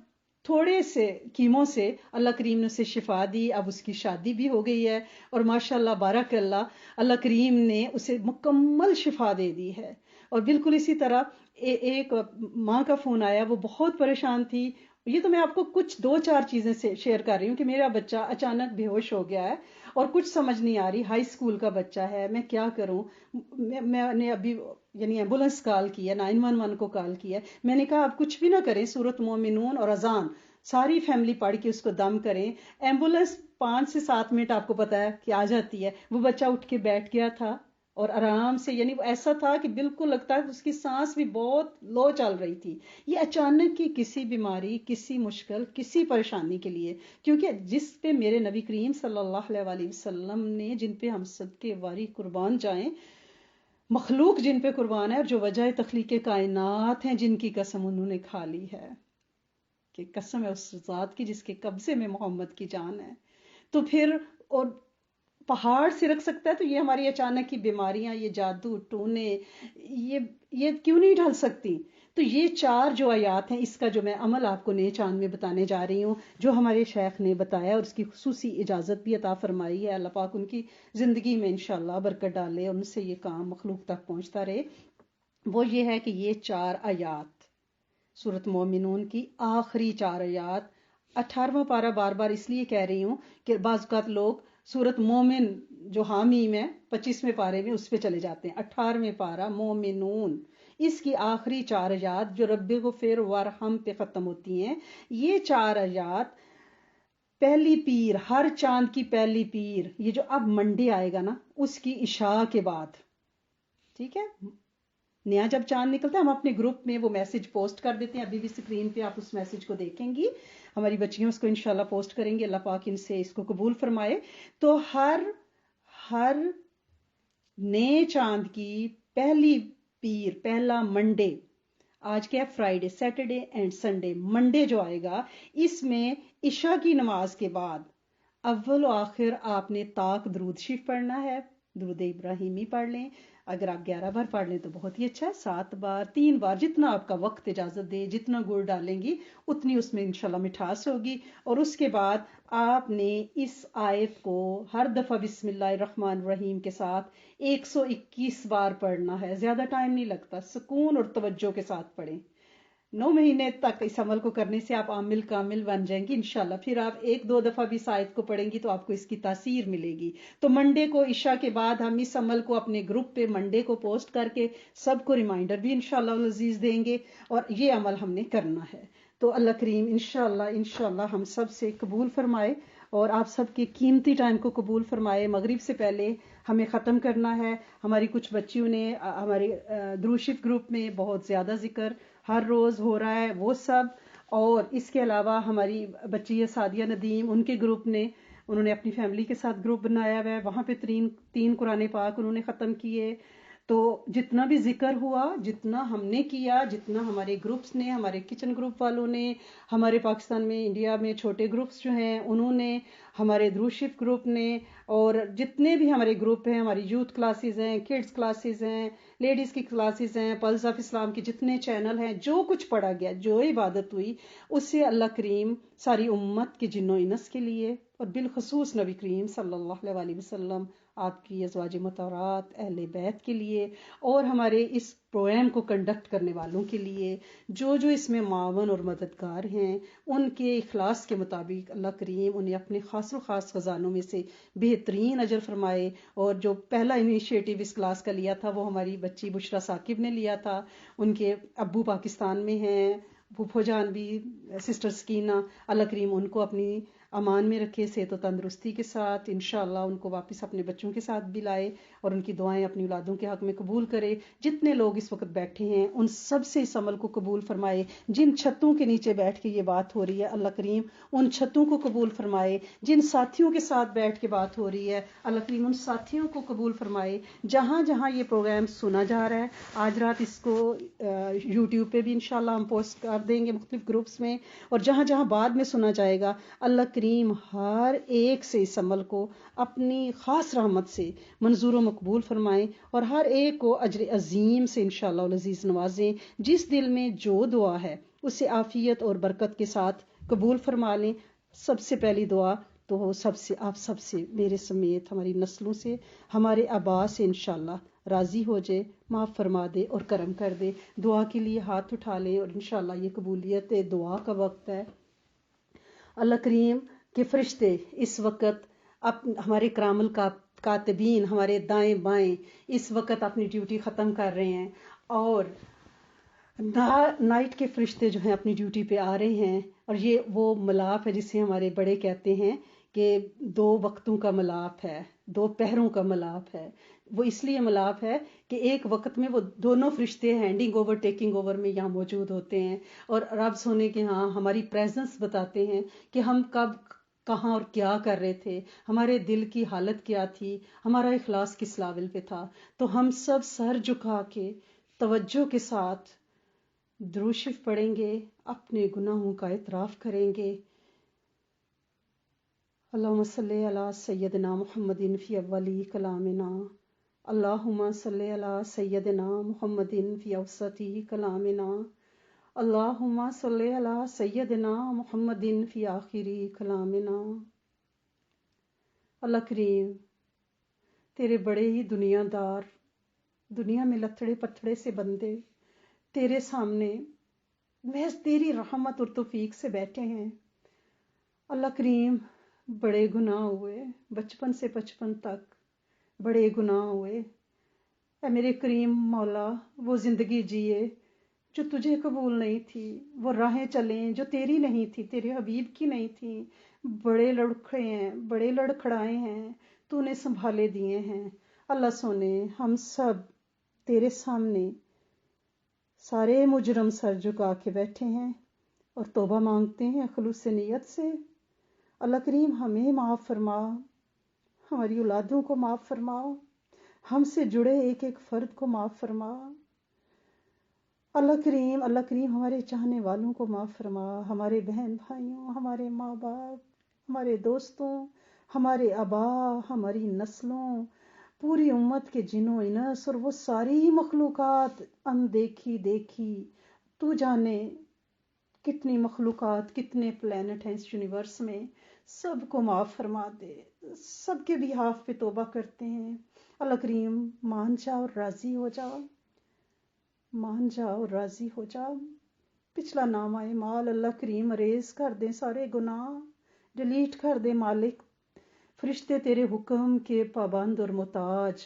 تھوڑے سے کیمو سے اللہ کریم نے اسے شفا دی. اب اس کی شادی بھی ہو گئی ہے اور ماشاءاللہ بارک اللہ کریم نے اسے مکمل شفا دے دی ہے. اور بالکل اسی طرح ایک ماں کا فون آیا، وہ بہت پریشان تھی. یہ تو میں آپ کو کچھ 2-4 چیزیں سے شیئر کر رہی ہوں کہ میرا بچہ اچانک بے ہوش ہو گیا ہے اور کچھ سمجھ نہیں آ رہی، ہائی اسکول کا بچہ ہے، میں کیا کروں. میں نے ابھی یعنی ایمبولینس کال کی ہے، 911 کو کال کیا ہے. میں نے کہا آپ کچھ بھی نہ کریں، سورۃ مومنون اور اذان ساری فیملی پڑھ کے اس کو دم کریں. ایمبولینس 5 سے 7 منٹ آپ کو پتا ہے کہ آ جاتی ہے. وہ بچہ اٹھ کے بیٹھ گیا تھا اور آرام سے، یعنی وہ ایسا تھا کہ بالکل لگتا ہے اس کی سانس بھی بہت لو چل رہی تھی. یہ اچانک کی کسی بیماری، کسی مشکل، کسی پریشانی کے لیے، کیونکہ جس پہ میرے نبی کریم صلی اللہ علیہ وسلم نے، جن پہ ہم صدقے واری قربان جائیں، مخلوق جن پہ قربان ہے اور جو وجہ تخلیق کائنات ہیں، جن کی قسم انہوں نے کھا لی ہے کہ قسم ہے اس ذات کی جس کے قبضے میں محمد کی جان ہے. تو پھر اور پہاڑ سے رکھ سکتا ہے، تو یہ ہماری اچانک کی بیماریاں، یہ جادو ٹونے، یہ کیوں نہیں ڈھل سکتی. تو یہ 4 جو آیات ہیں، اس کا جو میں عمل آپ کو نئے چاند میں بتانے جا رہی ہوں، جو ہمارے شیخ نے بتایا اور اس کی خصوصی اجازت بھی عطا فرمائی ہے. اللہ پاک ان کی زندگی میں انشاءاللہ برکت ڈالے اور ان سے یہ کام مخلوق تک پہنچتا رہے. وہ یہ ہے کہ یہ 4 آیات سورۃ مومنون کی آخری 4 آیات. 18واں پارہ بار بار اس لیے کہہ رہی ہوں کہ بعض اوقات لوگ سورۃ مومن جو حامیم ہے 25ویں پارے میں اس پہ چلے جاتے ہیں. 18ویں پارہ مومنون، اس کی آخری 4 آیات جو رب غفر وارحم پہ ختم ہوتی ہیں. یہ 4 آیات پہلی پیر، ہر چاند کی پہلی پیر، یہ جو اب منڈے آئے گا نا، اس کی عشاء کے بعد، ٹھیک ہے، نیا جب چاند نکلتا ہے ہم اپنے گروپ میں وہ میسج پوسٹ کر دیتے ہیں. ابھی بھی اسکرین پہ آپ اس میسج کو دیکھیں گی، ہماری بچیاں اس کو انشاءاللہ پوسٹ کریں گے. اللہ پاک ان سے اس کو قبول فرمائے. تو ہر نئے چاند کی پہلی پیر، پہلا منڈے، آج کیا ہے Friday, Saturday and Sunday, Monday جو آئے گا، اس میں عشاء کی نماز کے بعد اول و آخر آپ نے طاق درود شریف پڑھنا ہے. درود ابراہیمی پڑھ لیں، اگر آپ 11 بار پڑھ لیں تو بہت ہی اچھا ہے. 7 بار، 3 بار، جتنا آپ کا وقت اجازت دے، جتنا گڑ ڈالیں گی اتنی اس میں انشاءاللہ مٹھاس ہوگی. اور اس کے بعد آپ نے اس آیت کو ہر دفعہ بسم اللہ الرحمن الرحیم کے ساتھ 121 بار پڑھنا ہے. زیادہ ٹائم نہیں لگتا، سکون اور توجہ کے ساتھ پڑھیں. 9 مہینے تک اس عمل کو کرنے سے آپ عامل کامل بن جائیں گی انشاءاللہ. پھر آپ 1-2 دفعہ بھی اس آیت کو پڑھیں گی تو آپ کو اس کی تاثیر ملے گی. تو منڈے کو عشاء کے بعد ہم اس عمل کو اپنے گروپ پہ منڈے کو پوسٹ کر کے سب کو ریمائنڈر بھی انشاءاللہ العزیز دیں گے اور یہ عمل ہم نے کرنا ہے. تو اللہ کریم انشاءاللہ ہم سب سے قبول فرمائے اور آپ سب کے قیمتی ٹائم کو قبول فرمائے. مغرب سے پہلے ہمیں ختم کرنا ہے. ہماری کچھ بچیوں نے ہمارے درود شریف گروپ میں بہت زیادہ ذکر ہر روز ہو رہا ہے وہ سب. اور اس کے علاوہ ہماری بچی ہے سعدیہ ندیم، ان کے گروپ نے انہوں نے اپنی فیملی کے ساتھ گروپ بنایا ہوا ہے، وہاں پہ تین قرآن پاک انہوں نے ختم کیے. تو جتنا بھی ذکر ہوا، جتنا ہم نے کیا، جتنا ہمارے گروپس نے، ہمارے کچن گروپ والوں نے، ہمارے پاکستان میں انڈیا میں چھوٹے گروپس جو ہیں انہوں نے، ہمارے درود شریف گروپ نے، اور جتنے بھی ہمارے گروپ ہیں، ہماری یوتھ کلاسز ہیں، کڈز کلاسز ہیں، لیڈیز کی کلاسز ہیں، پلس آف اسلام کی جتنے چینل ہیں، جو کچھ پڑھا گیا، جو عبادت ہوئی، اس سے اللہ کریم ساری امت کے جن و انس کے لیے اور بالخصوص نبی کریم صلی اللہ علیہ وسلم، آپ کی ازواج مطہرات، اہل بیت کے لیے، اور ہمارے اس پروگرام کو کنڈکٹ کرنے والوں کے لیے، جو اس میں معاون اور مددگار ہیں، ان کے اخلاص کے مطابق اللہ کریم انہیں اپنے خاص و خاص خزانوں میں سے بہترین اجر فرمائے. اور جو پہلا انیشیٹو اس کلاس کا لیا تھا وہ ہماری بچی بشرا ثاقب نے لیا تھا. ان کے ابو پاکستان میں ہیں، پھوپھو جان بھی، سسٹر سکینہ، اللہ کریم ان کو اپنی امان میں رکھے، صحت و تندرستی کے ساتھ، انشاءاللہ ان کو واپس اپنے بچوں کے ساتھ بھی لائے، اور ان کی دعائیں اپنی اولادوں کے حق میں قبول کرے. جتنے لوگ اس وقت بیٹھے ہیں ان سب سے اس عمل کو قبول فرمائے. جن چھتوں کے نیچے بیٹھ کے یہ بات ہو رہی ہے، اللہ کریم ان چھتوں کو قبول فرمائے. جن ساتھیوں کے ساتھ بیٹھ کے بات ہو رہی ہے، اللہ کریم ان ساتھیوں کو قبول فرمائے. جہاں جہاں یہ پروگرام سنا جا رہا ہے، آج رات اس کو یوٹیوب پہ بھی انشاءاللہ ہم پوسٹ کر دیں گے مختلف گروپس میں، اور جہاں جہاں بعد میں سنا جائے گا، اللہ کریم ہر ایک سے اس عمل کو اپنی خاص رحمت سے منظور و مقبول فرمائیں، اور ہر ایک کو اجر عظیم سے انشاءاللہ العزیز نوازیں. جس دل میں جو دعا ہے اسے عافیت اور برکت کے ساتھ قبول فرما لیں. سب سے پہلی دعا تو آپ سب سے، میرے سمیت ہماری نسلوں سے، ہمارے آبا سے انشاءاللہ راضی ہو جائے، معاف فرما دے اور کرم کر دے. دعا کے لیے ہاتھ اٹھا لیں، اور انشاءاللہ یہ قبولیت دعا کا وقت ہے. اللہ کریم کے فرشتے اس وقت ہمارے کرام الکاتبین، ہمارے دائیں بائیں اس وقت اپنی ڈیوٹی ختم کر رہے ہیں، اور نائٹ کے فرشتے جو ہیں اپنی ڈیوٹی پہ آ رہے ہیں. اور یہ وہ ملاپ ہے جسے ہمارے بڑے کہتے ہیں کہ 2 وقتوں کا ملاپ ہے، 2 پہروں کا ملاپ ہے. وہ اس لیے ملاپ ہے کہ ایک وقت میں وہ دونوں فرشتے ہینڈنگ اوور ٹیکنگ اوور میں یہاں موجود ہوتے ہیں، اور رب سونے کے ہاں ہماری پریزنس بتاتے ہیں کہ ہم کب، کہاں اور کیا کر رہے تھے، ہمارے دل کی حالت کیا تھی، ہمارا اخلاص کس لیول پہ تھا. تو ہم سب سر جھکا کے توجہ کے ساتھ درود شریف پڑھیں گے، اپنے گناہوں کا اعتراف کریں گے. اللہم صلی علی سیدنا محمد فی اولی کلامنا، اللہم صلی علی سیدنا محمد فی اوسطی کلامنا، اللہم صلی علی سیدنا محمد فی آخری کلامنا. اللہ کریم تیرے بڑے ہی دنیا دار، دنیا میں لتڑے پتھڑے سے بندے تیرے سامنے محض تیری رحمت اور توفیق سے بیٹھے ہیں. اللہ کریم بڑے گناہ ہوئے، بچپن سے بچپن تک بڑے گناہ ہوئے. اے میرے کریم مولا، وہ زندگی جیے جو تجھے قبول نہیں تھی، وہ راہیں چلیں جو تیری نہیں تھی، تیرے حبیب کی نہیں تھی. بڑے لڑکھڑے ہیں، بڑے لڑکھڑائے ہیں، تو نے سنبھالے دیے ہیں. اللہ سونے، ہم سب تیرے سامنے سارے مجرم سر جھکا کے بیٹھے ہیں اور توبہ مانگتے ہیں خلوص نیت سے. اللہ کریم ہمیں معاف فرما، ہماری اولادوں کو معاف فرما، ہم سے جڑے ایک ایک فرد کو معاف فرما. اللہ کریم ہمارے چاہنے والوں کو معاف فرما، ہمارے بہن بھائیوں، ہمارے ماں باپ، ہمارے دوستوں، ہمارے آبا، ہماری نسلوں، پوری امت کے جن و انس، اور وہ ساری مخلوقات اندیکھی دیکھی. تو جانے کتنی مخلوقات، کتنے پلانٹ ہیں اس یونیورس میں، سب کو معاف فرما دے. سب کے بیہاف پہ توبہ کرتے ہیں. اللہ کریم مان جا اور راضی ہو جا، مان جا اور راضی ہو جا. پچھلا نامہ اعمال اللہ کریم اریز کر دیں، سارے گناہ ڈیلیٹ کر دیں. مالک فرشتے تیرے حکم کے پابند اور محتاج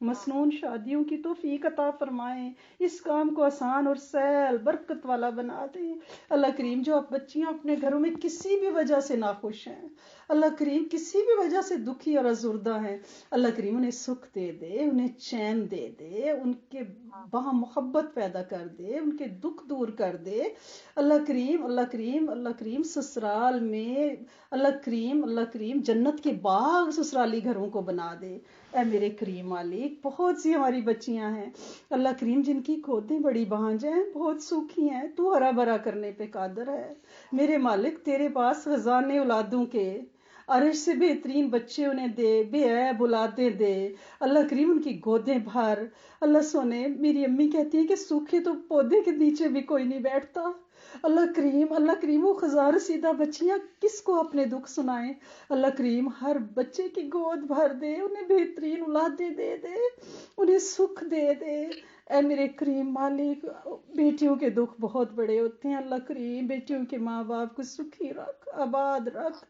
مسنون شادیوں کی توفیق عطا فرمائیں، اس کام کو آسان اور سہل برکت والا بنا دیں۔ اللہ کریم جو اب بچیاں اپنے گھروں میں کسی بھی وجہ سے ناخوش ہیں، اللہ کریم کسی بھی وجہ سے دکھی اور ازردہ ہیں، اللہ کریم انہیں سکھ دے دے، انہیں چین دے دے، ان کے باہم محبت پیدا کر دے، ان کے دکھ دور کر دے۔ اللہ کریم اللہ کریم اللہ کریم سسرال میں اللہ کریم جنت کے باغ سسرالی گھروں کو بنا دے۔ اے میرے کریم مالک، بہت سی ہماری بچیاں ہیں اللہ کریم جن کی گودیں بڑی بھانج ہیں، بہت سوکھی ہیں، تو ہرا بھرا کرنے پہ قادر ہے۔ میرے مالک تیرے پاس خزانے اولادوں کے، عرش سے بہترین بچے انہیں دے، بے عیب اولادیں دے، اللہ کریم ان کی گودیں بھر۔ اللہ سونے، میری امی کہتی ہیں کہ سوکھے تو پودے کے نیچے بھی کوئی نہیں بیٹھتا۔ اللہ کریم وہ خزاں رسیدہ بچیاں کس کو اپنے دکھ سنائیں۔ اللہ کریم ہر بچے کی گود بھر دے، انہیں بہترین اولادیں دے دے، انہیں سکھ دے دے۔ اے میرے کریم مالک، بیٹیوں کے دکھ بہت بڑے ہوتے ہیں، اللہ کریم بیٹیوں کے ماں باپ کو سکھی رکھ، آباد رکھ۔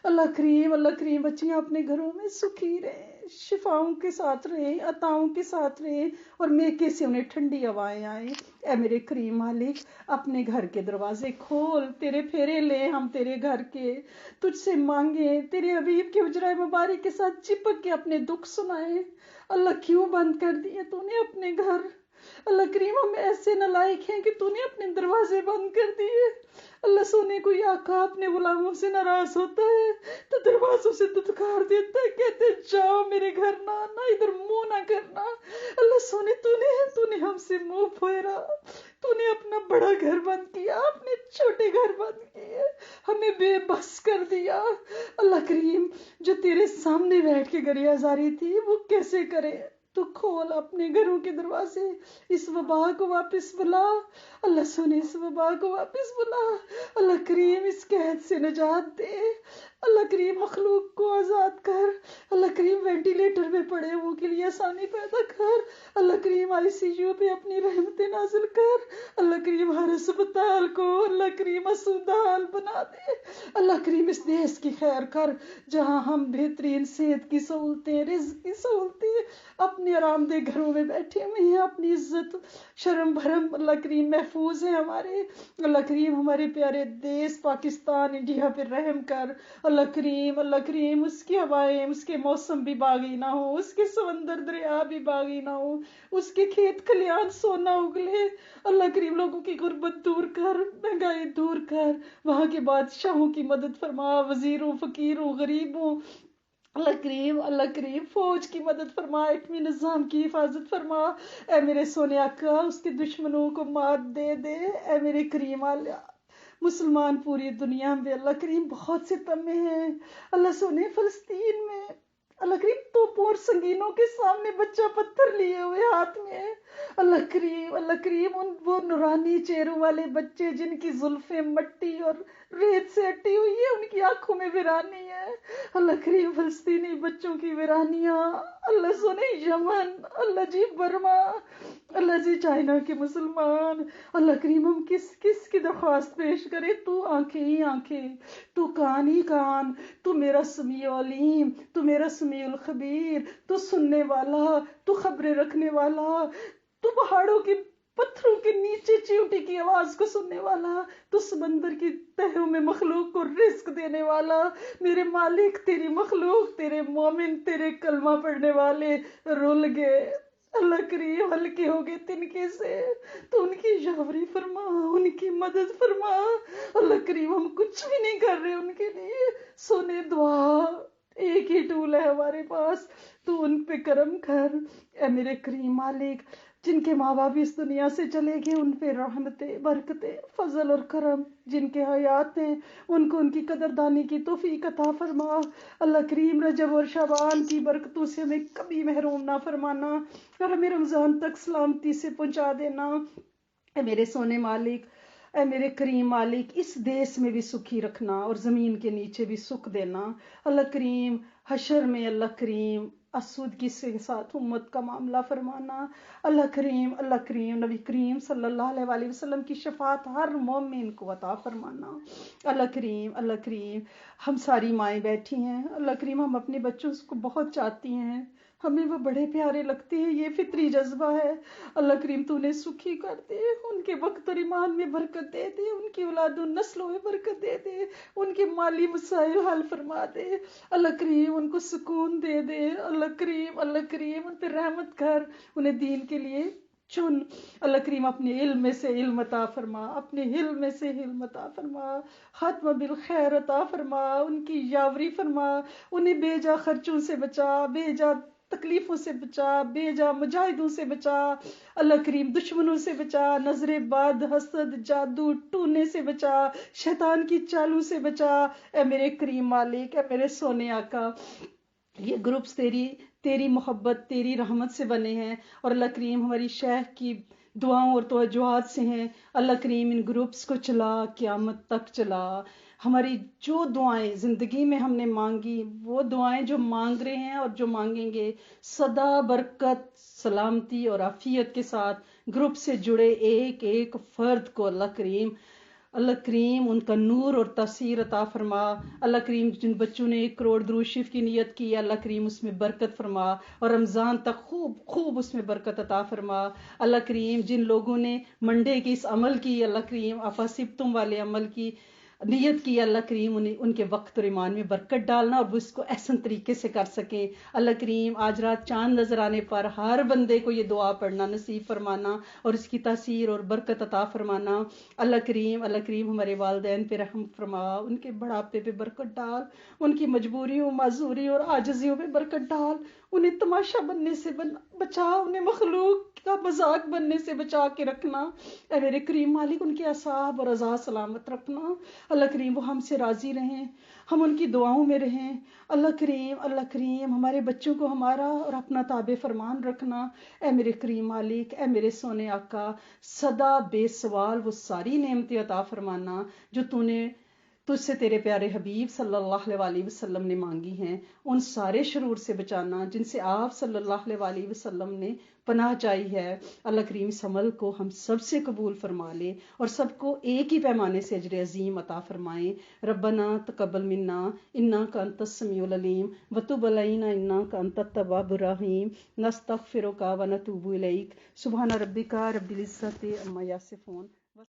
اللہ کریم بچیاں اپنے گھروں میں سکھی رہیں، شفاؤں کے ساتھ رہیں، عطاؤں کے ساتھ رہیں، اور میکے سے انہیں ٹھنڈی ہوائیں آئیں۔ اے میرے کریم مالک، اپنے گھر کے دروازے کھول، تیرے پھیرے لیں ہم تیرے گھر کے، تجھ سے مانگیں، تیرے حبیب کے حجرہ مبارک کے ساتھ چپک کے اپنے دکھ سنائیں۔ اللہ کیوں بند کر دیے تو نے اپنے گھر؟ اللہ کریم ہم ایسے نالائق ہیں کہ تو نے اپنے دروازے بند کر دیے۔ اللہ سونے، کوئی آقا اپنے غلاموں سے ناراض ہوتا ہے تو دروازوں سے دھتکار دیتا ہے، کہتے جاؤ میرے گھر نہ آنا، ادھر منہ نہ کرنا۔ اللہ سونے، تو نے ہم سے منہ پھیرا، تو نے اپنا بڑا گھر بند کیا، اپنے چھوٹے گھر بند کیے، ہمیں بے بس کر دیا۔ اللہ کریم جو تیرے سامنے بیٹھ کے گریہ زاری تھی وہ کیسے کرے؟ تو کھول اپنے گھروں کے دروازے، اس وبا کو واپس بلا۔ اللہ سونے، اس وبا کو واپس بلا۔ اللہ کریم اس قید سے نجات دے۔ اللہ کریم مخلوق کو آزاد کر۔ اللہ کریم وینٹیلیٹر پہ پڑے وہ کے لیے آسانی پیدا کر۔ اللہ کریم ICU پہ اپنی رحمتیں نازل کر۔ اللہ کریم ہر اسپتال کو اللہ کریم آسودہ حال بنا دے۔ اللہ کریم اس دیش کی خیر کر جہاں ہم بہترین صحت کی سہولتیں، رزق کی سہولتیں اپنے آرام دہ گھروں میں بیٹھے ہوئے ہیں، اپنی عزت شرم بھرم اللہ کریم محفوظ ہیں ہمارے۔ اللہ کریم ہمارے پیارے دیش پاکستان انڈیا پہ رحم کر۔ اللہ کریم اس کی ہوائیں، اس کے موسم بھی باغی نہ ہو، اس کے سمندر دریا بھی باغی نہ ہو، اس کے کھیت کھلیان سونا اگلے۔ اللہ کریم لوگوں کی غربت دور کر، مہنگائی دور کر، وہاں کے بادشاہوں کی مدد فرما، وزیروں، فقیروں، غریبوں، اللہ کریم فوج کی مدد فرما، ایٹمی نظام کی حفاظت فرما۔ اے میرے سونے آقا، اس کے دشمنوں کو مات دے دے۔ اے میرے کریم مسلمان پوری دنیا میں اللہ کریم بہت ستم میں ہیں۔ اللہ سونے، فلسطین میں اللہ کریم توپوں اور سنگینوں کے سامنے بچہ پتھر لیے ہوئے ہاتھ میں ہے۔ اللہ کریم وہ نورانی چہروں والے بچے جن کی زلفیں مٹی اور ریت سے اٹی ہوئی ہے، ان کی آنکھوں میں ویرانی ہے۔ اللہ کریم فلسطینی بچوں کی ویرانیاں، اللہ سنے یمن، اللہ جی برما، اللہ جی چائنا کے مسلمان، اللہ کریم ہم کس کی درخواست پیش کرے؟ تو آنکھیں ہی آنکھیں، تو کان ہی کان، تو میرا سمیع علیم، تو میرا سمیع الخبیر، تو سننے والا، تو خبریں رکھنے والا، تو پہاڑوں کی پتھروں کے نیچے چیوٹی کی آواز کو سننے والا، تو سمندر کی تہوں میں مخلوق کو رزق دینے والا۔ میرے مالک، تیری مخلوق، تیرے مومن، تیرے کلمہ پڑھنے والے رول گئے، اللہ کریم ہلکے ہو گئے تنکے سے، تو ان کی یاوری فرما، ان کی مدد فرما۔ اللہ کریم ہم کچھ بھی نہیں کر رہے ان کے لیے، سونے دعا ایک ہی ٹول ہے ہمارے پاس، تو ان پہ کرم کر۔ اے میرے کریم مالک، جن کے ماں باپ اس دنیا سے چلے گئے ان پہ رحمتیں، برکتیں، فضل اور کرم، جن کے حیات ہیں ان کو ان کی قدردانی کی توفیق عطا فرما۔ اللہ کریم رجب اور شعبان کی برکتوں سے ہمیں کبھی محروم نہ فرمانا، اور ہمیں رمضان تک سلامتی سے پہنچا دینا۔ اے میرے سونے مالک، اے میرے کریم مالک، اس دیس میں بھی سکھی رکھنا اور زمین کے نیچے بھی سکھ دینا۔ اللہ کریم حشر میں اللہ کریم آسودگی کے ساتھ امت کا معاملہ فرمانا۔ اللہ کریم نبی کریم صلی اللہ علیہ وآلہ وسلم کی شفاعت ہر مومن کو عطا فرمانا۔ اللہ کریم ہم ساری مائیں بیٹھی ہیں، اللہ کریم ہم اپنے بچوں کو بہت چاہتی ہیں، ہمیں وہ بڑے پیارے لگتے ہیں، یہ فطری جذبہ ہے۔ اللہ کریم تو انہیں سکھی کر دے، ان کے وقت اور ایمان میں برکت دے دے، ان کی اولاد و نسلوں میں برکت دے دے، ان کے مالی مسائل حل فرما دے۔ اللہ کریم ان کو سکون دے دے۔ اللہ کریم ان پہ رحمت کر، انہیں دین کے لیے چن۔ اللہ کریم اپنے علم میں سے علم عطا فرما، اپنے علم میں سے علم عطا فرما، ختم بالخیر عطا فرما، ان کی یاوری فرما، انہیں بے جا خرچوں سے بچا، بے جا تکلیفوں سے بچا، بے جا مجاہدوں سے بچا۔ اللہ کریم دشمنوں سے بچا، نظر بد، حسد، جادو ٹونے سے بچا، شیطان کی چالوں سے بچا۔ اے میرے کریم مالک، اے میرے سونے آقا، یہ گروپس تیری محبت، تیری رحمت سے بنے ہیں، اور اللہ کریم ہماری شیخ کی دعاؤں اور توجہات سے ہیں۔ اللہ کریم ان گروپس کو چلا، قیامت تک چلا۔ ہماری جو دعائیں زندگی میں ہم نے مانگی، وہ دعائیں جو مانگ رہے ہیں اور جو مانگیں گے، صدا برکت، سلامتی اور عافیت کے ساتھ گروپ سے جڑے ایک ایک فرد کو اللہ کریم ان کا نور اور تاثیر عطا فرما۔ اللہ کریم جن بچوں نے 1 کروڑ درود شریف کی نیت کی، اللہ کریم اس میں برکت فرما، اور رمضان تک خوب اس میں برکت عطا فرما۔ اللہ کریم جن لوگوں نے منڈے کی اس عمل کی، اللہ کریم افاسبتم والے عمل کی نیت کی، اللہ کریم ان کے وقت اور ایمان میں برکت ڈالنا، اور وہ اس کو احسن طریقے سے کر سکیں۔ اللہ کریم آج رات چاند نظر آنے پر ہر بندے کو یہ دعا پڑھنا نصیب فرمانا، اور اس کی تاثیر اور برکت عطا فرمانا۔ اللہ کریم ہمارے والدین پہ رحم فرما، ان کے بڑھاپے پہ برکت ڈال، ان کی مجبوریوں، معذوریوں اور عاجزیوں پہ برکت ڈال، انہیں تماشا بننے سے بچا، انہیں مخلوق کا مذاق بننے سے بچا کے رکھنا۔ اے میرے کریم مالک، ان کے اعصاب اور اعضاء سلامت رکھنا۔ اللہ کریم وہ ہم سے راضی رہیں، ہم ان کی دعاؤں میں رہیں۔ اللہ کریم ہمارے بچوں کو ہمارا اور اپنا تابع فرمان رکھنا۔ اے میرے کریم مالک، اے میرے سونے آقا، صدا بے سوال وہ ساری نعمتیں عطا فرمانا جو تجھ سے تیرے پیارے حبیب صلی اللہ علیہ وسلم نے مانگی ہیں۔ ان سارے شرور سے بچانا جن سے آپ صلی اللہ علیہ وسلم نے پناہ چاہی ہے۔ اللہ کریم اس عمل کو ہم سب سے قبول فرما لے، اور سب کو ایک ہی پیمانے سے اجر عظیم عطا فرمائیں۔ ربنا تقبل منا انک انت السمیع العلیم وتب علینا انک انت التواب الرحیم، نستغفرک ونتوب الیک۔ سبحان ربک رب العزۃ عما یصفون۔